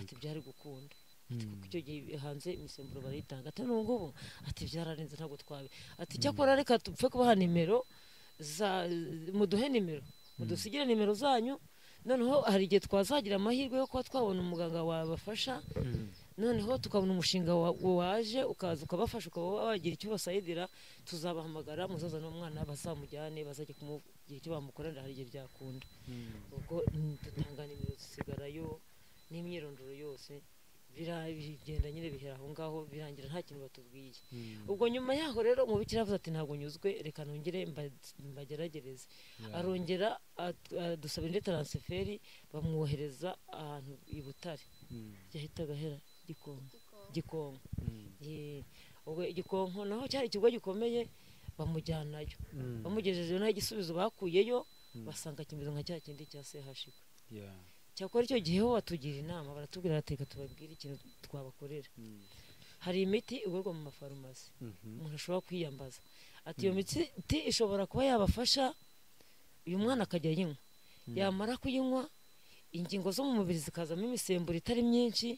ati byari gukunda ati kuko icyo gihe hanze imisemburo barayitanga ati n'ubwo ati byararenze ntabwo twabe ati cyakora reka tupfe kubaha nimero za muduhe nimero mudusigire nimero zanyu noneho hari igihe twazagira amahirwe yo kuba twabona umuganga wabafasha noneho tukabona umushinga waje ukaza ukabafasha ukaba wagira icyo basayidira tuzabahamagara muzaza n'umwana bazamujyane bazajya kumugira icyo bamukorera hari igihe byakunda ubwo dutanga nimero zisigarayo n'imyirondoro yose bigenda nyine bihera aho ngaho birangira nta kintu batubwiye ubwo nyuma yaho rero umubikira avuze ati ntabwo nyuzwe reka nongere mbageragereze arongera dusaba indi taransiferi bamwohereza ahantu i Butare yahitaga hera Gikonko ubwo Gikonko naho cyari ikigo gikomeye bamujyanayo bamugejeje naho igisubizo bakuyeyo basanga kimeze nka cya kindi cya CHK cyakora icyo gihe ho batugira inama baratubwira bateka tubabwira ikintu twabakorera hari imiti igurwa mu mafarumasi umuntu ashobora kwiyambaza ati iyo miti ishobora kuba yabafasha uyu mwana akajya yinywa yamara kuyinywa ingingo zo mu mubiri zikazamo imisemburo itari myinshi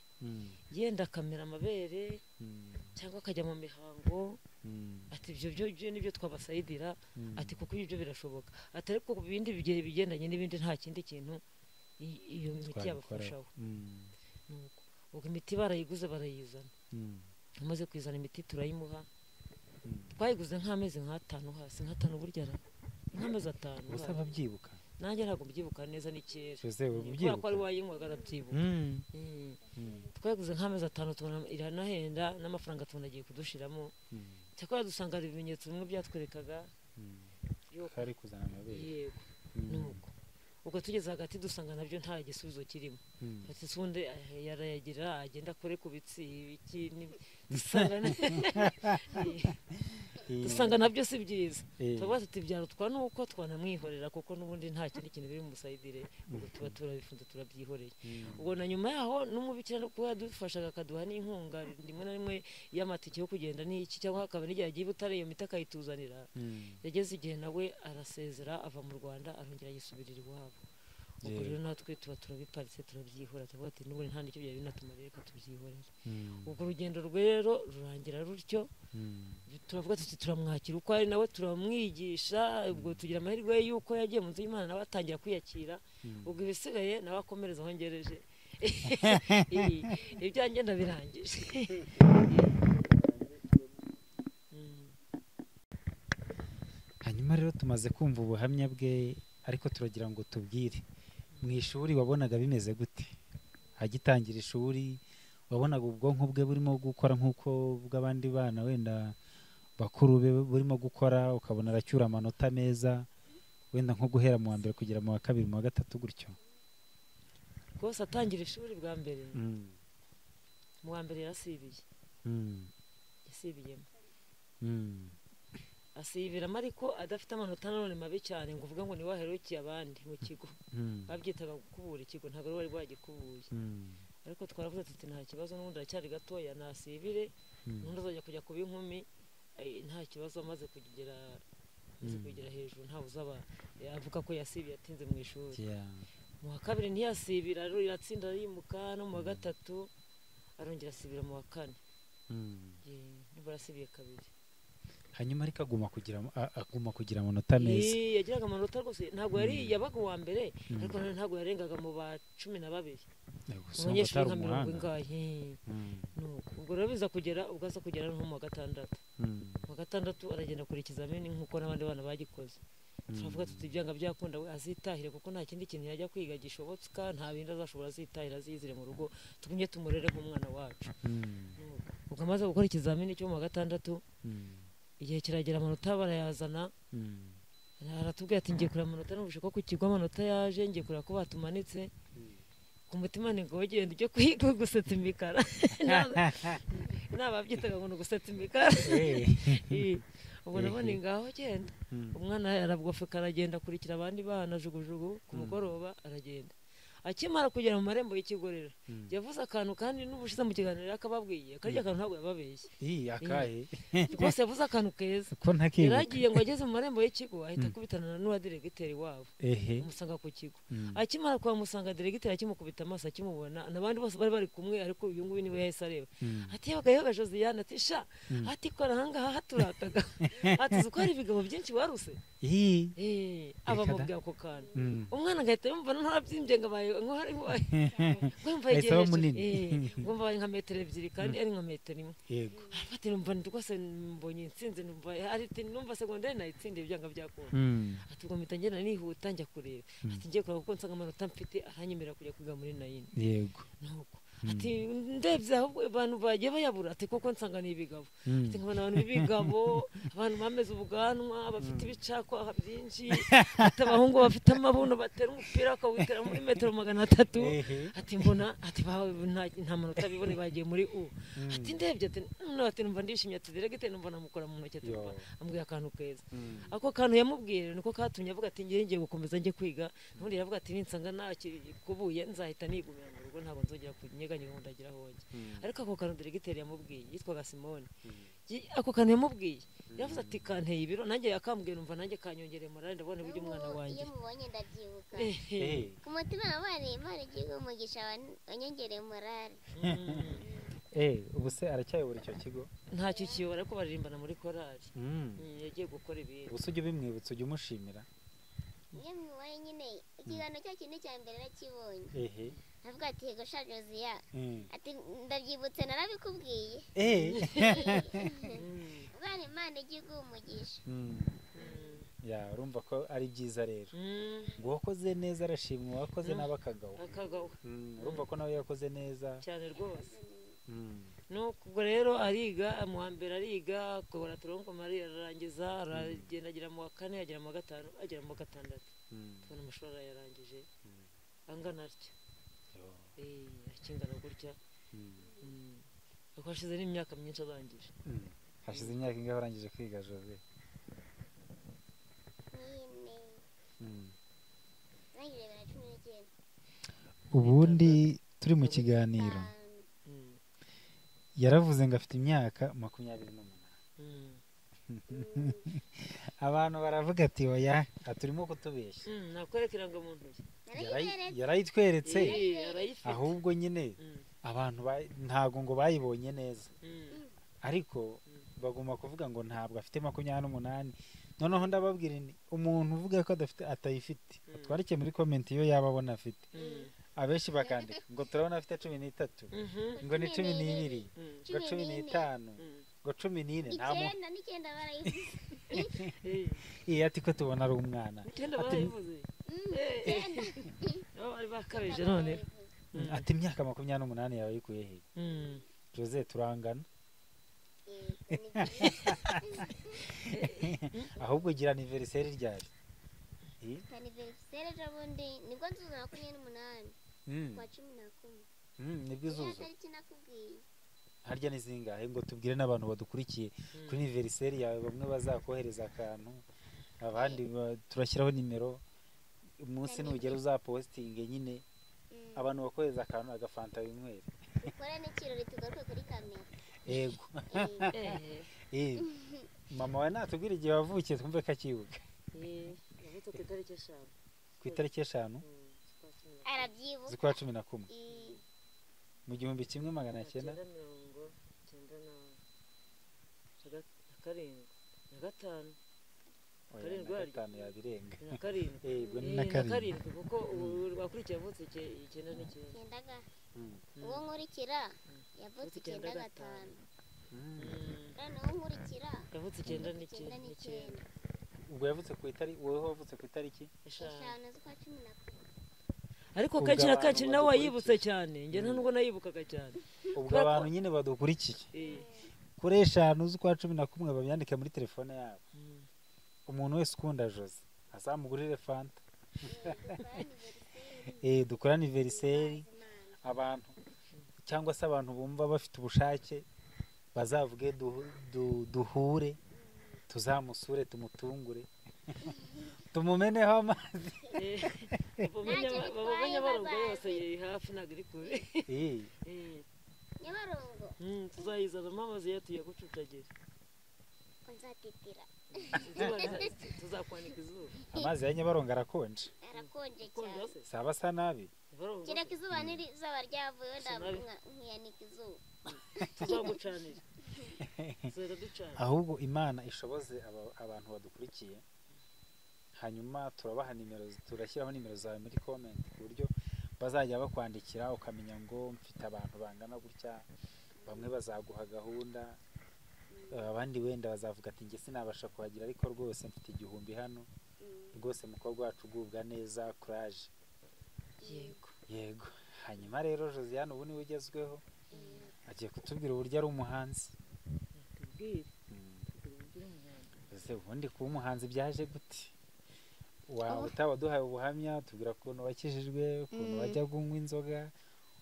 yenda akamera amabere cyangwa akajya mu mihango ati ibyo nibyo twabasayidira ati kuko ibyo birashoboka ati ariko ku bindi bigendanye n'ibindi nta kindi kintu iyo miti yabafashaho ubwo imiti barayiguze barayizana amaze kwizana imiti turayimuha twayiguze nk'amezi nk'atanu hasi nk'atanu burya nk'amezi 5 gusa babyibuka nanjye ntabwo mbyibuka neza ni kera kubera ko ari wayinywaga arabyibuka twayiguze nk'amezi 5 tubona iranahenda n'amafaranga tunagiye kudushiramo cyakora dusanga ibimenyetso bimwe byatwerekaga kari kuzana amabere yego nuko ubwo tugeze hagati dusanga nabyo nta gisubizo kirimo ati sunde yarayagira agenda kore ku bitsi iki dusanga nabyo si byiza tuba tubyarutwa nuko twanamwihorera kuko nubundi nta kindi kintu biri mu musayidire ubwo tuba turabifunze turabyihoreye ubwo na nyuma yaho n'umubikira no kuba yadufashaga akaduha n'inkunga rimwe na rimwe y'amatike yo kugenda n'iki cyangwa akaba n'igihe agiye Butare iyo miti akayituzanira yageze igihe nawe arasezera ava mu Rwanda arongera yisubirira iwabo ubwo rero natwe tuba turabiparitse turabyihora tuvuga ati n'ubu nta n'icyo byari binatumarira reka tubyihorere ubwo urugendo rwero rurangira rutyo turavuga tuti turamwakira uko ari nawe turamwigisha ubwo tugira amahirwe y'uko yagiye mu nzu y'Imana nawe atangira kwiyakira ubwo ibisigaye nawe akomereza aho ngereje ibyanjye ndabirangije. hanyuma rero tumaze kumva ubuhamya bwe ariko turagira ngo tubwire mu ishuri wabonaga bimeze gute agitangira ishuri wabonaga ubwonko bwe burimo gukora nk'uko bw'abandi bana wenda bakuru be burimo gukora ukabona aracyura amanota meza wenda nko guhera mu wa mbere kugera mu wa kabiri mu wa gatatu gutyo rwose atangira ishuri bwa mbere mu wa mbere yarasibiye yasibiyemo asibiramo ariko adafite amanota nanone mabi cyane ngo uvuge ngo niwe waherukiye abandi mu kigo babyitaga gukubura ikigo ntabwo wari wagikubuye ariko twaravuze tuti nta kibazo n'ubundi aracyari gatoya nasibire n'undi azajya kujya kuba inkumi nta kibazo amaze kugera hejuru ntawe uzaba avuga ko yasibiye atinze mu ishuri mu wa kabiri ntiyasibira rero iratsinda yimuka no mu wa gatatu arongera asibira mu wa kane nibwo yasibiye kabiri hanyuma ariko aguma kugira amanota meza yagiraga amanota rwose ntabwo yari yabaga uwa mbere ariko ntabwo yarengaga mu ba 12 umunyeshuri nka 50 ingahe ubwo rero biza kugera ubwo aza kugera no mu wa gatandatu mu wa gatandatu aragenda kuri ikizamini nk'uko n'abandi bana bagikoze turavuga tuti ibyanga byakunda we azitahire kuko nta kindi kintu yajya kwiga gishobotse nta bindi azashobora azitahira azizire mu rugo tugumye tumurere nk'umwana wacu ubwo amaze gukora ikizamini cyo mu wa gatandatu igihe kiragera amanota barayazana aratubwira ati ngiye kureba amanota n'ubushe ko ku kigo amanota yaje ngiye kureba ko batumanitse ku mutima ni ngo wagenda ujye kwiga gusetsa imikara nababyitaga ngo ni ugusetsa imikara ubu nabona ngaho genda umwana arabwofeka aragenda akurikira abandi bana jugujugu ku mugoroba aragenda akimara kugera mu marembo y'ikigorero yavuze akantu kandi n'ubushize mu kiganiro yakababwiye karya kantu ntabwo yababeshye akahe rwose yavuze akantu keza yaragiye ngo ageze mu marembo y'ikigo ahita akubitana n'uwa diregiteri wabo amusanga ku kigo akimara kuhamusanga diregiteri akimukubita amaso akimubona n'abandi bose bari bari kumwe ariko uyu nguyu niwe yahise areba ati yoga Josiane ati sha ati kora ahangaha haturakaga ati uzi ko hari ibigabo byinshi waruse abamubwira ako kantu umwana agahita yumva ntarabyimbye ngo abaye ngumva nka metero 2 kandi ari nka metero 1 yego ati numva rwose mbonye insinzi numva numva segonderi nayitsindiye ibyanga byakunda ati ubwo mpita ngenda nihuta njya kureba ati ngiye kureba kuko nsanga amanota mfite aranyemera kujya kwiga muri 9 yego nuko ati ndebye ahubwo abantu bagiye bayabura ati koko nsanga ni ibigabo ati nkabona abantu b'ibigabo abantu bameze ubuganwa bafite ibicakwaha byinshi ati abahungu bafite amabuno batera umupira akawutera muri metero 300 ati mbona ati nta manota bibone bagiye muri ati ndebye ati numva ndishimye ati diregiteri numva namukora mu ntoki ati ambwiye akantu keza ako kantu yamubwire niko katumye avuga ati ngiye gukomeza njye kwiga n'undi yavuga ati ninsanga nakikubuye nzahita nigumira mu rugo ntabwo nzongera kunyeganya ndagira honge ariko ako kantu diregiteri yamubwiye yitwaga Simone ako kantu yamubwiye yavuze ati kanteye ibiro nanjye yakambwiye numva nanjye kanyongereye morale ndabona buryo umwana wanjye mubonye ndabyibuka ku mutima wabari igihe umugisha wanyongereye morale ubu se aracyayobora icyo kigo ntacyo kiyobora ariko baririmbana muri korali yagiye gukora ibintu gusa ujye ubimwibutsa ujye umushimira iyo mwiwaye nyine ikiganiro cya kintu cya mbere nakibonye avuga ati yego sha Josia ati ndabyibutse narabikubwiye bari Imana igiye umugisha urumva ko ari byiza rero ngo wakoze neza arashimwa wakoze n'abakagaho urumva ko nawe yakoze neza cyane rwose nuko rero ariga mu wa mbere ariga akora turongo Maria ararangiza aragenda agira mu wa 4 agera mu wa 5 agera mu wa 6 tubona amashuri yarangije angana atyo akingana gutya kuko hashize n'imyaka myinshi arangije hashize imyaka ingahe arangije kwiga Jose ubundi turi mu kiganiro yaravuze ngo afite imyaka 28 abantu baravuga ati oya turimo kutubeshya nakwerekera ngo muntu yarayitweretse ahubwo nyine abantu ntago ngo bayibonye neza ariko bagomba kuvuga ngo ntabwo afite 28 noneho ndababwira umuntu uvuga ko adafite atayifite atwarike muri comment iyo yaba abona afite abenshi bakandika ngo turabona afite 13 ngo ni 12 ngo 15 ngo 14 nta muntu 9 barayivuze iya ati ko tubona ari umwana barayivuze bari bakabije none ati imyaka 28 yawe yikuye he Jose turangana ahubwo gira anniversaire ryari anniversaire jabundi nibwo nzuzana 28 kwa 11 nibwo izuzo tariki nakubwiye harya nizingahe ngo tubwire n'abantu badukurikiye kuri anniversaire yawe bamwe bazakohereza akantu abandi turashyiraho nimero umunsi n'ugera uzapostinge nyine abantu bakohereza akantu agafanta bimwere ukora n'ikirori tugaruka kuri kamera yego mama we natubwira igihe wavukiye twumve ko akibuka yavutse ku itariki 5 ku itariki 5 arabyibuka z'ukwa 11 mu 1995 gatanu yabirenga yego ni na karindwi kuko wakurikiye yavutse 9 uwo nkurikira yavutse 9 noneho nkurikira yavutse 9 ubwo yavutse ku itariki wowe wavutse ku itariki 5 z'ukwa 11 ariko kenshi na kenshi nawe wayibutse cyane njye nubwo nayibukaga cyane ubwo abantu nyine badukurikiye kuri 5 z'ukwa 11 babyandike muri telefone yabo umuntu wese ukunda Jose azamugurire fanta dukora anniversaire abantu cyangwa se abantu bumva bafite ubushake bazavuge duhure tuzamusure tumutungure tumumeneho amazi babonye barongo yose hafi nagiri kure Nyabarongo tuzayizana amazi yatuye gucucagira nzatitira tuzakwanika izuba amazi ya Nyabarongo arakonje cyane saba sa nabi kireka izuba n'izuba ryavuye nkiyanika izuba tuzagucanira ahubwo Imana ishoboze abantu badukurikiye hanyuma turabaha nimero turashyiraho nimero zawe muri comment ku buryo bazajya bakwandikira ukamenya ngo mfite abantu bangana gutya bamwe bazaguha gahunda abandi wenda bazavuga ati nge sinabasha kuhagira ariko rwose mfite igihumbi hano rwose mukobwa wacu ugubwa neza courage yego hanyuma rero Josiane ubu niwe ugezweho agiye kutubwira uburyo ari umuhanzi ese ubundi kuba umuhanzi byaje gute utaba duhaye ubuhamya tubwira ukuntu wakijijwe ukuntu wajya kunywa inzoga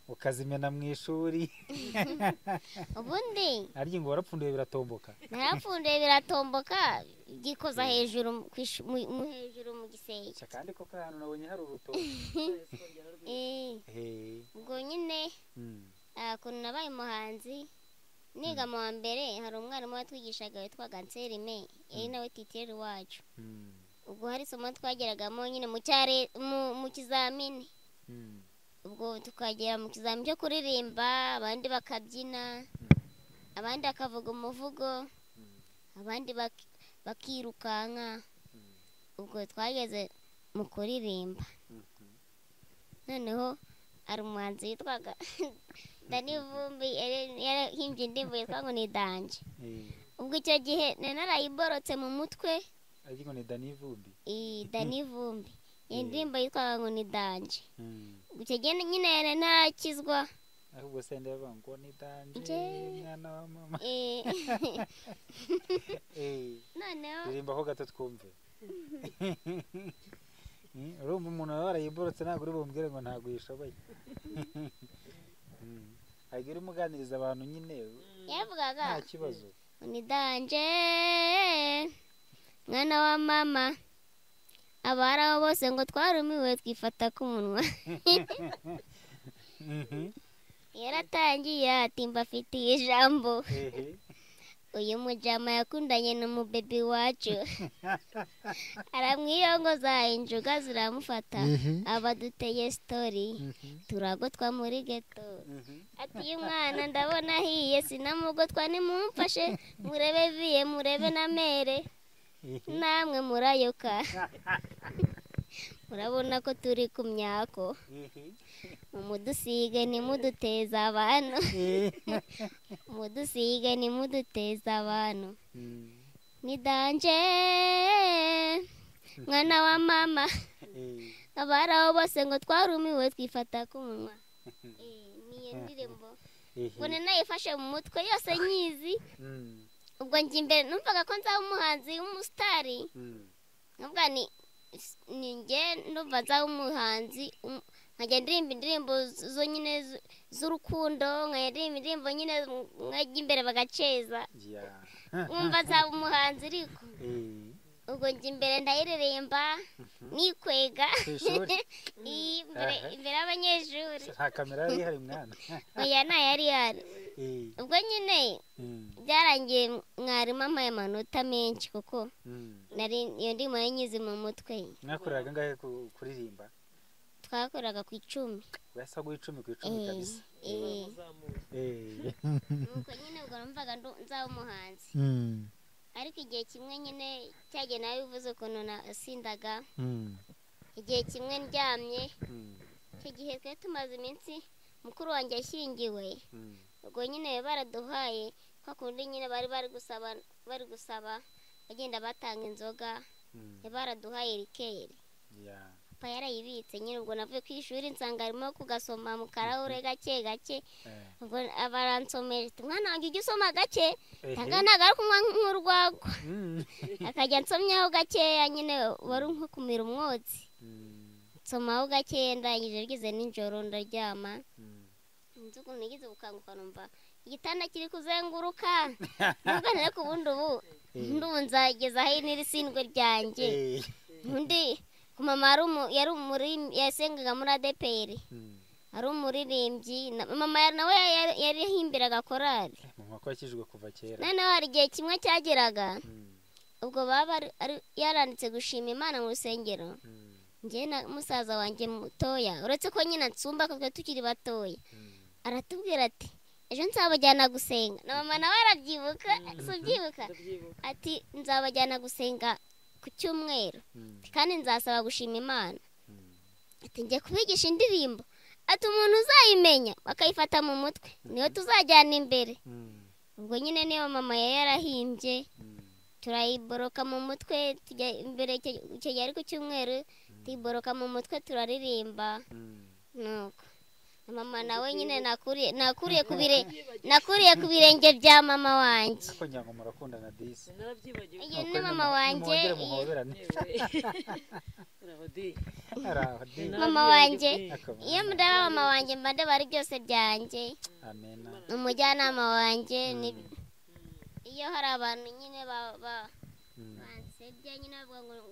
ukazimena mu ishuri ubundi ariko ngo warapfunduye biratomboka narapfunduye biratomboka gikoza hejuru hejuru mu gisenge kandi ko ahantu nabonye hari urutoki ubwo nyine ukuntu nabaye umuhanzi niga mu wa mbere hari umwarimu watwigishaga witwaga Nserime yari nawe titire wacu ubwo hari isomo twageragamo nyine mu kizamini ubwo tukagera mu kizamini cyo kuririmba abandi bakabyina abandi bakavuga umuvugo abandi bakirukanka ubwo twageze mu kuririmba noneho ari umuhanzi witwaga Dani Vumbi yarahimbye indirimbo yitwa ngo ni Danje ubwo icyo gihe narayiborotse mu mutwe ariko ni Dani Vumbi Dani Vumbi indirimbo yitwa ngo ni Danje icyo gihe nyine narakizwa ahubwo se ndeba ngo ni Danje mwana wa mama noneho ndirimba ho gato twumve urumva umuntu warayiborotse ntabwo uri bumbwire ngo ntabwo yishoboye agira umuganiriza abantu nyine yavugaga nta kibazo ni Danje mwana wa mama abari aho bose ngo twarumiwe twifata ku munwa yaratangiye ati mbafitiye ijambo uyu mujama yakundanye n'umubebi wacu aramwiyongoza injuga ziramufata abaduteye story turagotwa muri ghetto ati uyu mwana ndabona ahiye sinamugotwa nimumfashe murebe viye murebe na mere namwe murayoka urabona ko turi ku myako mumudusige ntimuduteze abantu mudusige ntimuduteze abantu ni danje mwana wa mama abari aho bose ngo twarumiwe twifata ku munwa niyo ndirimbo ubwo nayifashe mu mutwe yose nyizi ubwo njye imbere numvaga ko nzaba umuhanzi w'umusitari nubwo ni njye ndumva nzaba umuhanzi nkajya ndirimba indirimbo zo nyine z'urukundo nkajya ndirimba indirimbo nyine nkajya imbere bagaceza nkumva nzaba umuhanzi ariko ubwo njye imbere ndayiririmba nikwega imbere y'abanyeshuri nta kamera yari ihari mwana oya ntayari ihari ubwo nyine byarangiye mwarimu ampaye amanota menshi kuko iyo ndimo yanyize mu mutwe mwakoreraga ngahe kuririmba twakoraga ku 10 wesa gu 10 ku 10 kabisa nuko nyine ubwo numvaga nzaba umuhanzi ariko igihe kimwe nyine cyagiye nawe bivuze ukuntu nasindaga igihe kimwe ndyamye icyo gihe twari tumaze iminsi mukuru wanjye ashyingiwe ubwo nyine baraduhaye kwa kundi nyine bari gusaba bagenda batanga inzoga baraduhaye rikeri papa yarayibitse nyine ubwo navuye ku ishuri nsanga arimo kugasoma mu karahure gake gake ubwo abaransomera mwana wanjye ujye usoma gake tanganaga ari kunywa nk'urwagwa akajya nsomyaho gakeya nyine wari nko kumira umwotsi nsomaho gakeya ndangije bigeze nijoro ndaryama nzi ukuntu nigeze gukanguka numva igitanda kiri kuzenguruka nubwo ariko ubundi ubu nzageza aho n'irisindwe ryanjye undi mama yasengaga muri ADPR ari umuririmbyi mama nawe yari yahimbiraga korali mama ko yakijwe kuva kera noneho hari igihe kimwe cyageraga ubwo baba yaranditse gushima Imana mu rusengero njye na musaza wanjye mutoya uretse ko nyine nsumba ko tukiri batoya aratubwira ati ejo nzabajyana gusenga na mama nawe arabyibuka subyibuka ati nzabajyana gusenga ku cyumweru kandi nzasaba gushima Imana ati njye kubigisha indirimbo ati umuntu uzayimenya bakayifata mu mutwe niyo tuzajyana imbere ubwo nyine niyo mama yarahimbye turayiboroka mu mutwe tujya imbere icyo gihe ari ku cyumweru tuyiboroka mu mutwe turaririmba nuko mama nawe nyine nakuriye ku birenge bya mama wanjye ko nyango murakundana disi iyo ni mama wanjye mama wanjye iyo mudaba mama wanjye mba ndeba ari byose byanjye umujyanama wanjye iyo hari abantu nyine bansebya nyine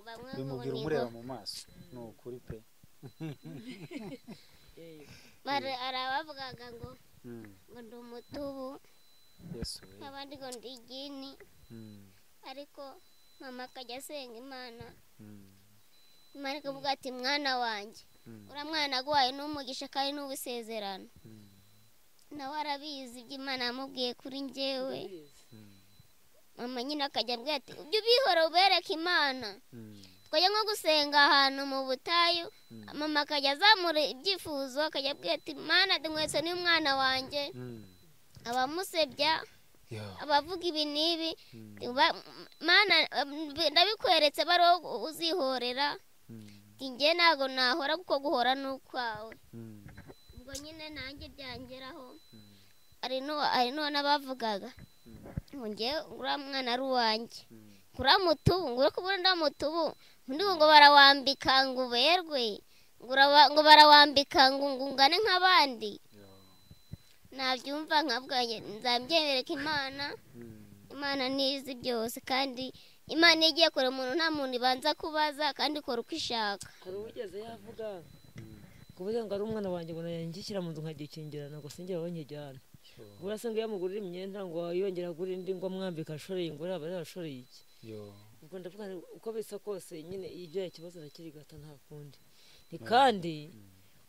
bamwe bimubwira umureba mu maso ni ukuri pe arabavugaga ngo ndi umutubu abandi ngo ndi igini ariko mama akajya asenga Imana Imana ikavuga ati mwana wanjye uriya mwana aguhaye n'umugisha kandi n'ubusezerano nawe arabizi ibyo Imana yamubwiye kuri njyewe mama nyine akajya abwira ati ujye ubihora ubereke Imana twajya nko gusenga ahantu mu butayu mama akajya azamura ibyifuzo akajya abwira ati Mana ndinkwetse n'umwana wanjye abamusebya abavuga ibi n'ibi Mana ndabikweretse bariho uzihorera njye ntabwo nahora kuko guhora n'ukwawe ubwo nyine nanjye byangeraho hari n'abavugaga ngo njye uriya mwana ari uwanjye uriya mutubu ngo uri kubona uriya mutubu undi ngo barawambika ngo uberwe ngo barawambika ngo ungane nk'abandi nabyumva nkavuga nzabyemereka Imana nizi byose kandi Imana igiye kure umuntu nta muntu ibanza kubaza kandi ikora uko ishaka hari ugeze yavuga kuvuga ngo ari umwana wanjye ngo yangishyira mu nzu nkagikingirana ngo sinjye banyijyana urasanga yamugurira imyenda ngo yongera agura indi ngo mwambika ashoreye ngo aba yarashoreye iki ubwo ndavuga uko bisa kose nyine ibyo ikibazo nakirigata nta kundi ni kandi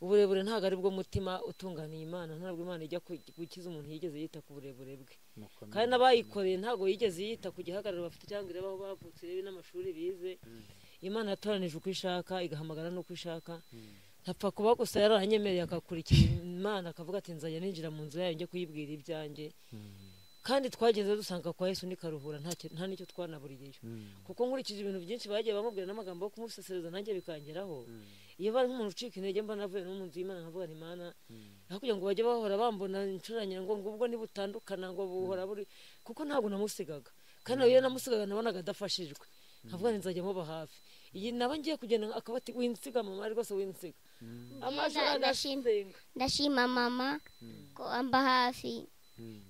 uburebure ntabwo ari bwo mutima utunganiye Imana ntabwo Imana ijya gukiza umuntu yigeze yita ku burebure bwe kandi n'abayikoreye ntabwo yigeze yita ku gihagararo bafite cyangwa irebaho bavutse rebe n'amashuri bize Imana yatoranije uko ishaka igahamagara n'uko ishaka ntapfa kuba gusa yaranyemereye akakurikira Imana akavuga ati nzajya ninjira mu nzu yayo njye kuyibwira ibyanjye kandi twageze dusanga kwa Yesu ni karuhura nta nicyo twanaburiyeyo kuko nkurikije ibintu byinshi bagiye bamubwira n'amagambo yo kumusesereza nanjye bikangeraho iyo bari nk'umuntu ucika intege mba navuye no mu nzu y'Imana nkavuga nti Imana kugira ngo bajye bahora bambona incuranye ngo ubwo nibutandukana ngo buhora buri kuko ntabwo namusigaga kandi iyo namusigaga nabonaga adafashijwe nkavuga nti nzajya muba hafi iyi naba ngiye kugenda akaba ati winsiga mama rwose winsiga ndashima mama ko amba hafi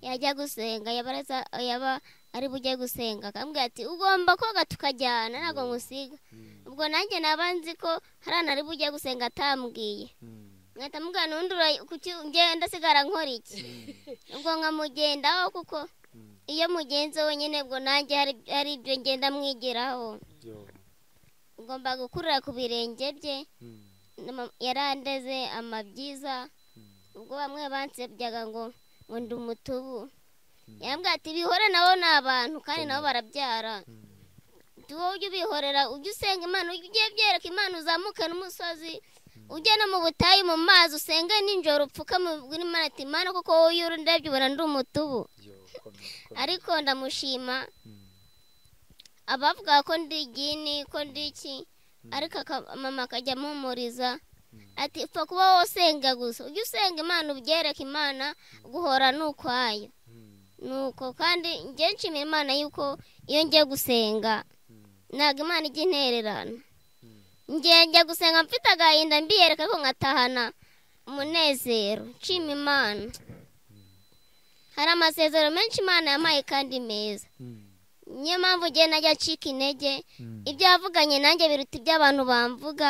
yajya gusenga yaba ari bujye gusenga akambwira ati ugomba koga tukajyana ntabwo ngusiga ubwo nanjye naba nzi ko harana ari bujye gusenga atambwiye nkahita mubwira n'undi ngenda sigara nkora iki ubwo nkamugendaho kuko iyo mugenzi wenyine ubwo nanjye hari ibyo ngenda mwigiraho ugomba gukurira ku birenge bye yarandeze amabyiza ubwo bamwe bansebyaga ngo ndi umutubu yambwira ati bihore nabo ni abantu kandi nabo barabyara wowe ujye ubihorera ujye usenga Imana ujye byereka Imana uzamuke n'umusozi ujye no mu butayu mu mazi usenge ninjoro upfukame ubwire Imana ati Imana kuko wowe iyo ndebye ubona ndi umutubu ariko ndamushima abavuga ko ndi igini ko ndi iki ariko mama akajya ampumuriza ati upfa kuba wowe usenga gusa ujye usenga Imana ubyereka Imana guhora n'ukwayo nuko kandi njye nshimira Imana yuko iyo ngiye gusenga ntabwo Imana ijya intererana njya gusenga mfite agahinda mbiyereka ko nkatahana umunezero nshima Imana hari amasezerano menshi Imana yampaye kandi meza niyo mpamvu njye najya ncika intege ibyo yavuganye nanjye biruta ibyo abantu bamvuga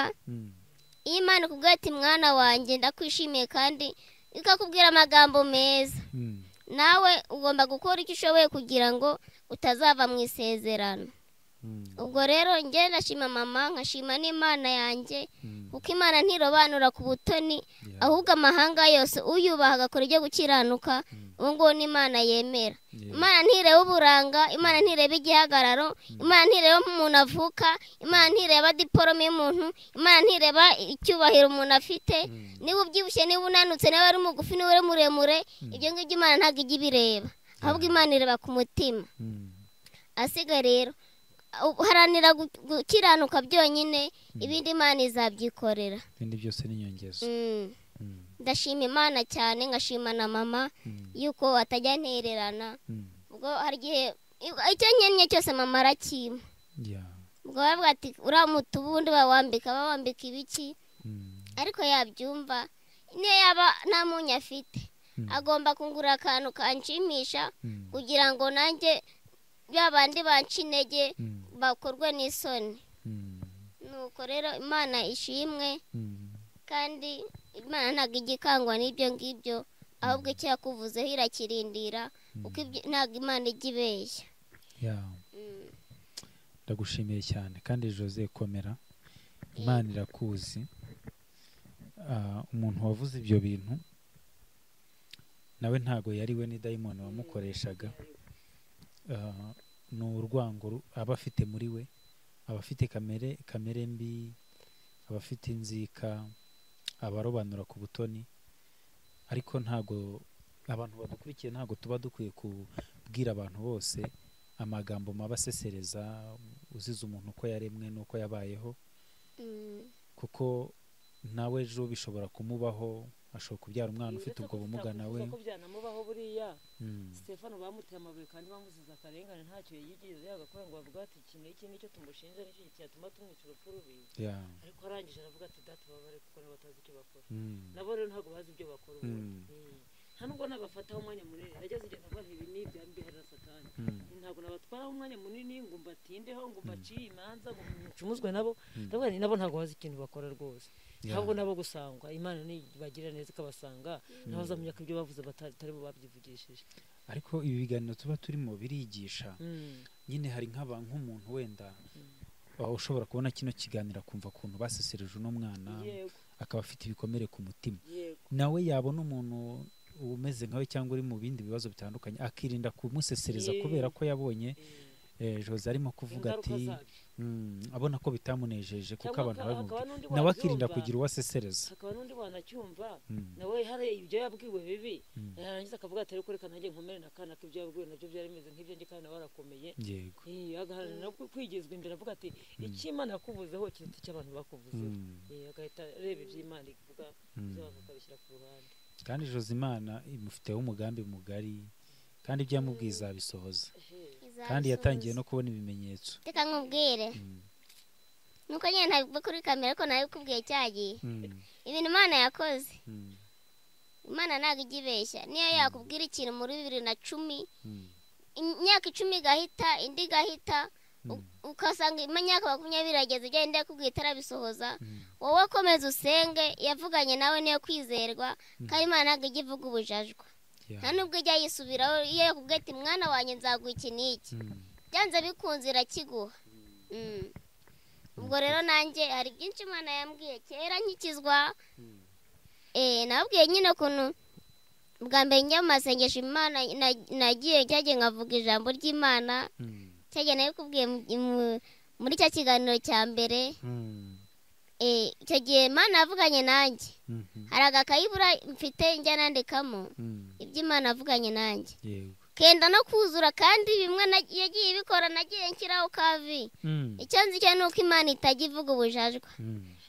iyo Imana ikubwira ati mwana wanjye ndakwishimiye kandi ikakubwira amagambo meza nawe ugomba gukora icyo ushoboye kugira ngo utazava mu isezerano ubwo rero njye ndashima mama nkashima n'Imana yanjye kuko Imana ntirobanura ku butoni ahubwo amahanga yose uyubaha agakora ibyo gukiranuka ubu ngubu n'Imana yemera Imana ntireba uburanga Imana ntireba igihagararo Imana ntireba umuntu avuka Imana ntireba diporome y'umuntu Imana ntireba icyubahiro umuntu afite niba ubyibushye niba unanutse niba ari mugufi niba uri muremure ibyo ngibyo Imana ntabwo ijya ibireba ahubwo Imana ireba ku mutima asiga rero haranira gukiranuka byonyine ibindi Imana izabyikorera ibindi byose ni inyongezo ndashima Imana cyane ngashima na mama yuko atajya ntererana ubwo hari igihe icyo nkenye cyose mama arakima ubwo bavuga ati uramuta ubundi bawambika ibiki ariko yabyumva niyo yaba nta munyu afite agomba kungurira akantu kanshimisha kugira ngo nanjye babandi banca intege bakorwe n'isoni nuko rero Imana ishimwe kandi Imana ntabwo ijya ikangwa n'ibyo ngibyo ahubwo icyo yakuvuzeho irakirindira kuko ntabwo Imana ijya ibeshya ndagushimiye cyane kandi Jose komera Imana irakuzi umuntu wavuze ibyo bintu nawe ntago yari we ni dayimoni wamukoreshaga ni urwango aba afite muri we aba afite kamere mbi aba afite inzika abarobanura ku butoni ariko ntago abantu badukurikiye ntago tuba dukwiye kubwira abantu bose amagambo mabasesereza uziza umuntu uko yaremwe n'uko yabayeho kuko nawe ejo bishobora kumubaho ashobora kubyara umwana ufite ubwo bumuga nawe ko byanamubaho buriya Stefano bamuteye amabuye kandi bamuziza akarengane ntacyo yigeze yagakora ngo bavuga ati iki nicyo tumushinja nicyo cyatuma tumwica urupfu rubi ariko arangije aravuga ati data babare kuko batazi icyo bakora nabo rero ntabwo bazi ibyo bakora nta nubwo nabafataho umwanya munini ageze igihe ndavuga nti ibi ni ibyambi hari Satani ntabwo nabatwaraho umwanya munini ngo mbatindeho ngo mbaciye imanza ngo ncumuzwe nabo ndavuga nti nabo ntabwo bazi ikintu bakora rwose ntabwo nabo gusangwa Imana nibagira neza ikabasanga nabo bazamenya ko ibyo bavuze batari bo babyivugishije ariko ibi biganiro tuba turimo birigisha nyine hari nk'umuntu wenda ushobora kubona kino kiganiro akumva ukuntu basesereje uno mwana akaba afite ibikomere ku mutima nawe yabona umuntu umeze nkawe cyangwa uri mu bindi bibazo bitandukanye akirinda kumusesereza kubera ko yabonye Jose arimo kuvuga ati abona ko bitamunejeje kuko Cyangwa abantu hakaba babumva n'undi nawe akirinda wabyumva. kugira uwasesereza hakaba n'undi wanacyumva nawe hari ibyo yabwiwe bibi yarangiza akavuga ati ariko reka nanjye nkomere n'akana k'ibyo yabwiwe nabyo byari bimeze nk'ibyo njye kandi nawe arakomeye yego agaharanira kwigizwa imbere avuga ati icyo Imana yakuvuzeho kiruta icyo abantu bakuvuzeho agahita areba ibyo Imana ivuga ibyo abantu bakabishyira ku ruhande kandi Imana imufiteho umugambi mugari kandi ibyo yamubwiye izabisohoza kandi yatangiye no kubona ibimenyetso reka nkubwire nuko nyine ntabwo kuri kamera ko nawe ukubwiye cyagiye ibintu Imana yakoze Imana ntabwo ijya ibeshya niyo yakubwira ikintu muri 2010 imyaka 10 igahita indi igahita ukasanga imyaka 20 irageze ibyo yenda yakubwiye itarabisohoza wowe komeza usenge yavuganye nawe niyo kwizerwa kandi Imana ntabwo ijya ivuga ubujajwa nta nubwo ijya yisubiraho iyo yakubwiye ati mwana wanjye nzaguha iki n'iki byanze bikunze irakiguha ubwo rero nanjye hari byinshi Imana yambwiye kera nkikizwa nababwiye nyine ukuntu bwa mbere njya mu masengesho Imana nagiye cyagiye nkavuga ijambo ry'Imana cyagiye nabikubwiye muri cya kiganiro cya mbere icyo gihe Imana yavuganye nanjye hari agakayibura mfite njya nandikamo ibyo Imana yavuganye nanjye kenda no kuzura kandi bimwe yagiye ibikora nagiye nshyiraho kavi icyo nzi cyo nuko Imana itajya ivuga ubujajwa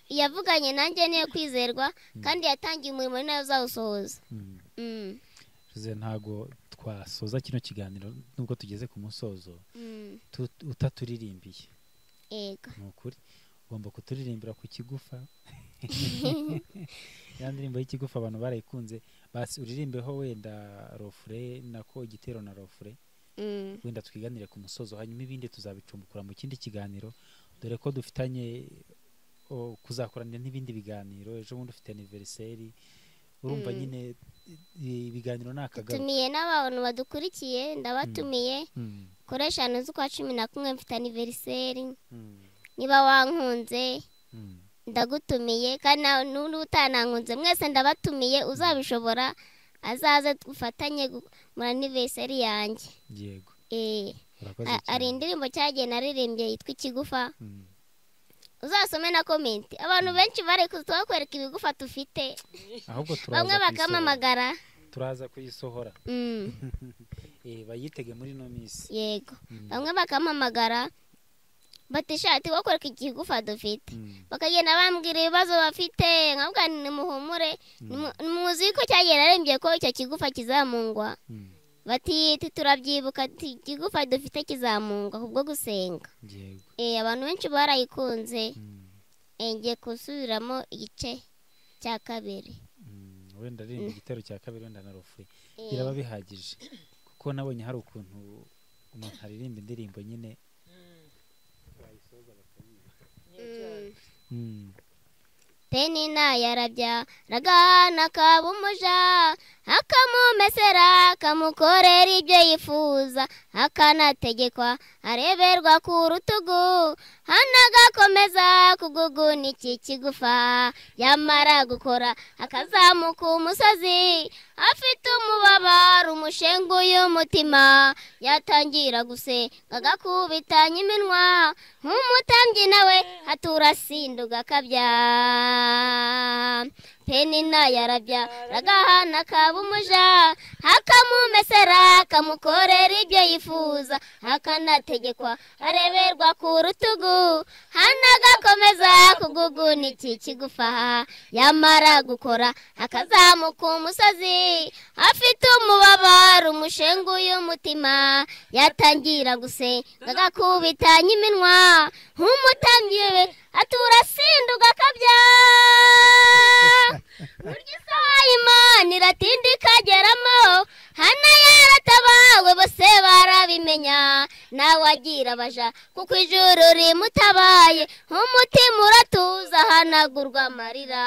yavuganye nanjye niyo kwizerwa kandi yatangiye umurimo nayo uzawusohoza ntago twasoza kino kiganiro nubwo tugeze ku musozo utaturirimbiye yego ni ukuri ugomba kuturirimbira ku kigufa ya ndirimbo y'ikigufa abantu barayikunze basi uririmbeho wenda rofure nako igitero na rofure wenda twiganire ku musozo hanyuma ibindi tuzabicumbukura mu kindi kiganiro dore ko dufitanye kuzakoranira n'ibindi biganiro ejo bundi ufite anniversaire urumva nyine ibiganiro nakagaruka tumiye n'abantu badukurikiye ndabatumiye koresha z'ukwa 11 mfite anniversaire niba wankunze ndagutumiye kandi n'undi utanankunze mwese ndabatumiye uzabishobora azaze dufatanye mu anniversary yanjye yego ari indirimbo cyagiye naririmbye yitwa ikigufa uzasome na comment abantu benshi bari kutwakwereka ibigufa tufite ahubwo bamwe bakamamagara turaza kuyisohora bayitege muri no misi yego bamwe bakamamagara batishati wakwereka ikigufa dufite bakagenda bambwira ibibazo bafite nkabwa ni muhumure muzi ko cyagiye narembye ko icyo kigufa kizamungwa bati turabyibuka ikigufa dufite kizamungwa kubwo gusenga abantu benshi barayikunze ngiye kusubiramo igice cya kabiri wenda rimwe igitero cya kabiri wenda na rofure biraba bihagije kuko nabonye hari ukuntu umuntu aririmba indirimbo nyine Penina yarabya ragana kabumuja akamumesera akamukorera ibyo yifuza akanategekwa areberwa ku rutugu hanagakomeza kuguguna iki kigufa yamara gukora akazamuka umusozi afite umubabaro umushenguye umutima yatangira gusenga agakubitanya iminwa nk'umutambyi nawe aturasinduga akabya Penina yarabya ragahana kabumuja akamumesera akamukorera ibyo yifuza akanategekwa areberwa ku rutugu hanagakomeza kuguguna iki kigufa yamara gukora akazamuka umusozi afite umubabaro umushenguye umutima yatangira gusenga agakubitanya iminwa nk'umutambyi we aturasinduga akabya burya isaha y'Imana iratinda ikageramo hana yaratabawe bose barabimenya nawe agira abaja kuko ijuru rimutabaye umutima uratuza hanagurwa amarira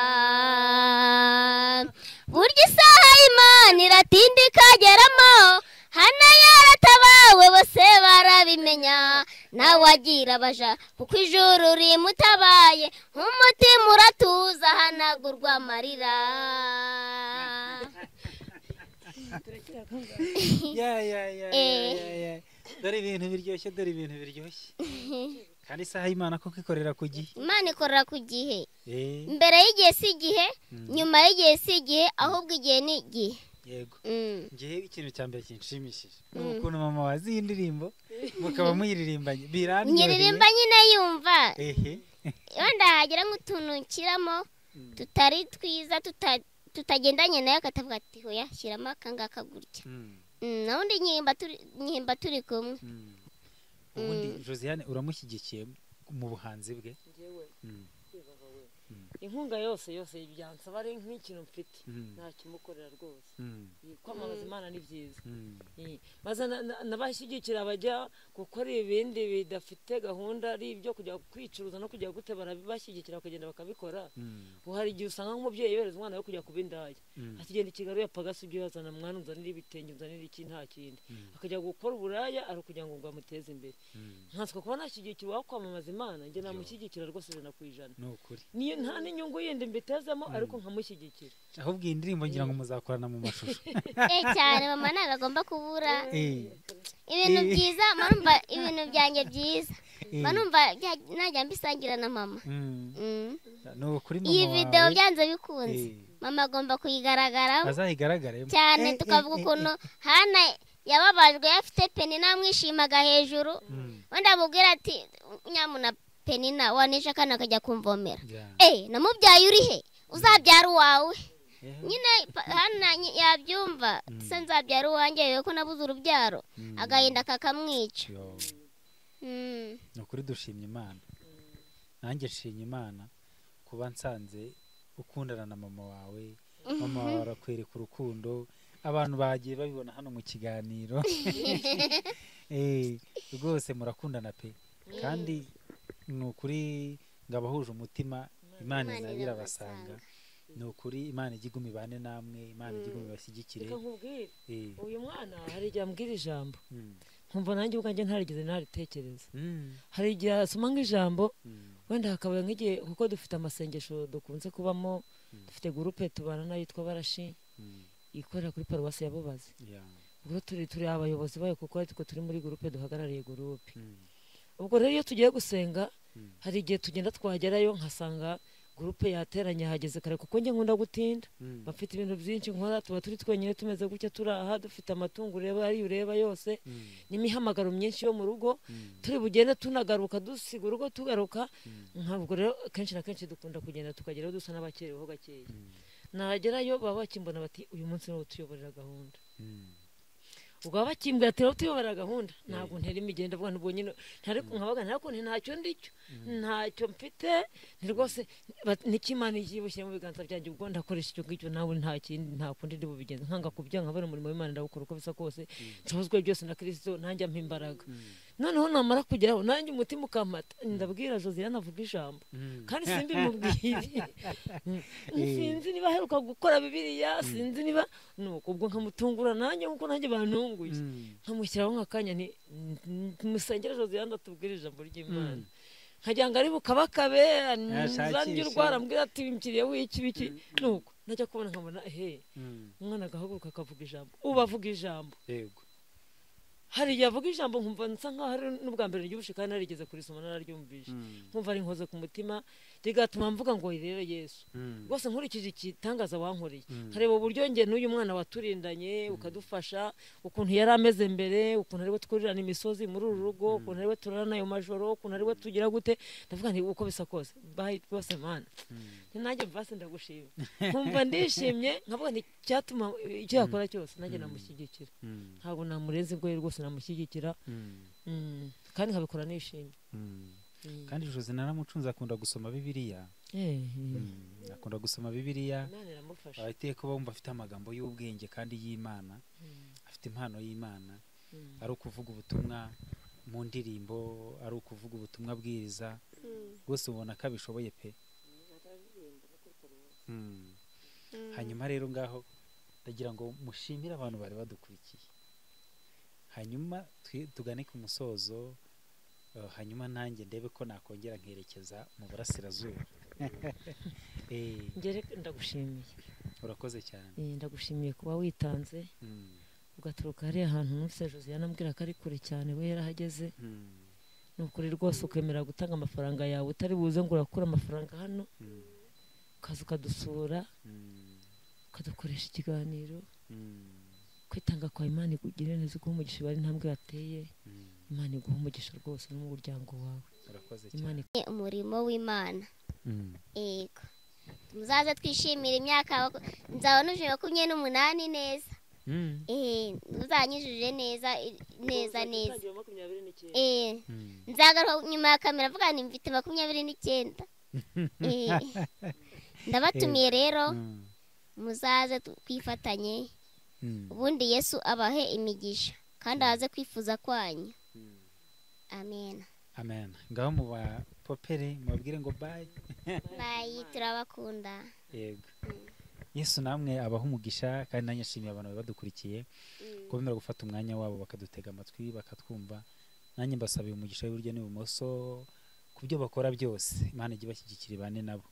burya isaha y'Imana iratinda ikageramo hana yaratabawe bose barabimenya nawe agira abaja kuko ijuru rimutabaye umutima uratuza hanagurwa amarira dore ibintu biryoshye kandi isaha y'Imana ko ikorera ku gihe. Imana ikorera ku gihe. Mbere y'igihe si igihe, nyuma y'igihe si igihe, ahubwo igihe ni igihe. Yego. Ngiye ikintu cya mbere kinshimishije. Ukuntu mama wazi indirimbo mukaba muyiririmbanye. Birandyoheye. Nyiririmba nyine yumva. Wenda hagira nk'utuntu nshyiramo tutari twiza tutagendanye nayo akatavuga ati hoya shyiramo akangaka gutya. Nawundi nyihimba turi kumwe. Ubundi Josiane uramushyigikiye mu buhanzi bwe? Inkunga yose byansaba ari nk'ikintu mfite nta kimukorera rwose. Kwamamaza Imana ni byiza. Maze nabashyigikira abajya gukora ibindi bidafite gahunda ari ibyo kujya kwicuruza no kujya gute barabashyigikira bakagenda bakabikora. Hari igihe usanga nk'umubyeyi yohereza umwana we kujya kuba indaya, akigenda i Kigali yapagase ibyo yazana mwana unzanira ibitenge unzanira iki nta kindi, akajya gukora uburaya ari kugira ngo amuteze imbere. Nkanswe kuba nashyigikira uwo kwamamaza Imana, njye namushyigikira rwose 100%. Niyo nta n'inyungu yindi mbitezemo ariko nkamushyigikira. Ahubwo iyi ndirimbo ngira ngo muzakorana mu mashusho. Cyane mama ntabwo agomba kubura ibintu byiza, manumva ibintu byanjye byiza, manumva najya mbisangira na mama. Iyi video byanze bikunze mama agomba kuyigaragaraho, azayigaragaremo cyane tukavuga ukuntu Hana yababajwe afite Penina amwishimaga hejuru, wenda amubwira ati nyamuna Penina wanisha kana akajya kumvomera. Namubyaye uri he? Uzabyara uwawe. Nyine Hana yabyumva, se nzabyara uwanjye ko nabuze urubyaro, agahinda kakamwica. Nukuri dushimye Imana. Nanjye nshimye Imana kuba nsanze ukundana na mama wawe. Mama wawe arakwereka urukundo, abantu bagiye babibona hano mu kiganiro. Rwose murakundana pe, kandi nukuri ngabahuje umutima. Imana izabira basanga. Nukuri Imana igigume ibane namwe, Imana igigume bashyigikire. Uyu mwana hari igihe ambwira ijambo nkumva nanjye ubwanjye ntarigeze naritekereza. Hari igihe asoma nk'ijambo wenda hakaba nk'igihe, kuko dufite amasengesho dukunze kubamo, dufite groupe tubana nayo yitwa Barashi ikorera kuri paruwasi ya Bubazi. Ubwo turi abayobozi bayo kuko ariko turi muri groupe duhagarariye groupe. Ubwo rero iyo tugiye gusenga hari igihe tugenda twagerayo nkasanga groupe yateranye hageze kare, kuko njye nkunda gutinda, bafite ibintu byinshi nkora, tuba turi twenyine tumeze gutya turaha, dufite amatungo ureba yose n'imihamagaro myinshi yo mu rugo, turi bugende tunagaruka dusiga urugo tugaruka. Ntabwo rero kenshi na kenshi dukunda kugenda tukageraho dusa n'abakereweho gakeya. Nagerayo baba bakimbona bati uyu munsi niwo tuyoborera gahunda. Ubwo bakimbwira ati tuyoborera gahunda, ntabwo ntera imigenda bwa nubwo nyine ntari nkabaga ntako ntacyo ndicyo, ntacyo mfite ni rwose n'ikimana yibushyira mu biganza byanjye. Ubwo ndakoresha icyo ngicyo, nawe nta kindi nta kundi ndi bubigenza, nkanga kubya nkabara umurimo w'Imana ndawukora uko bisa kose, nshobozwe byose na Kristo nanjye ampa imbaraga. Noneho namara kugeraho nanjye umutima ukamata, ndabwira Josiane avuga ijambo kandi simbi mubwire. Sinzi niba aheruka gukora Bibiliya, sinzi niba nuko ubwo nkamutungura nanjye nkuko nanjye bantunguye, nkamushyiraho nkakanya nti musengere Josiane atubwire ijambo ry'Imana. Nkajya ngo ari bukabakabe nzanjye urwara ambwira ati imkiriye w'iki biki, nuko najya kubona nkabona umwana agahaguruka akavuga ijambo. Ubu avuga ijambo, yego hari igihe avuga ijambo nkumva nsa nkaho hari n'ubwa mbere ry'ubushe kandi narigeze kurisoma nararyumvise, nkumva ari nkoze ku mutima, rigatuma mvuga ngo rero Yesu rwose nkurikije ikitangaza wankoreye. Kareba uburyo njye n'uyu mwana waturindanye ukadufasha, ukuntu yari ameze mbere, ukuntu ariwe twurirana imisozi muri uru rugo, ukuntu ariwe turarana ayo majoro, ukuntu ariwe tugira gute. Ndavuga nti uko bisa kose bayi rwose Mana nanjye mvase ndagushima, nkumva ndishimye, nkavuga nti cyatuma icyo yakora cyose nanjye namushyigikira. Ntabwo namurenze ubwo rwose namushyigikira, kandi nkabikora nishimye. Kandi Jose naramucunze akunda gusoma Bibiliya. Akunda gusoma Bibiliya, abahitiye ko bumva afite amagambo y'ubwenge kandi y'Imana, afite impano y'Imana, ari ukuvuga ubutumwa mu ndirimbo, ari ukuvuga ubutumwa bwiriza, rwose ubona ko abishoboye pe. Hanyuma rero ngaho ndagira ngo mushimire abantu bari badukurikiye, hanyuma tugane ku musozo, hanyuma nanjye ndebe ko nakongera nkerekeza mu burasirazuba. Ngere ndagushimiye. Urakoze cyane. Ndagushimiye kuba witanze ugaturuka hariya ahantu nuse Josiane ambwira ko ari kure cyane we yarahageze. nukuri rwose ukemera gutanga amafaranga yawe utari buze ngo urakura amafaranga hano ukaza ukadusura ukadukoresha ikiganiro kwitanga kwa Imana ikugirire neza iguhe umugisha bari ntambwe yateye Imana iguhe umugisha rwose no mu muryango wawe Imana umurimo w'Imana yego muzaze twishimira imyaka nzaba nuje 28 neza uzanyujuje neza nzagaruka nyuma ya kamera avuga ni mfite 29 ndabatumiye rero muzaze twifatanye ubundi Yesu abahe imigisha kandi aze kwifuza kwanyu amen amen ngaho mu bapopere mubabwire ngo bye bye turabakunda yego Yesu namwe abaho umugisha kandi nanyashimiye abantu badukurikiye ko bemera gufata umwanya wabo bakadutega amatwi bakatwumva nanjye mbasabiye umugisha w'uburyo n'ibumoso kubyo bakora byose Imana ijye bashyigikira bane nabo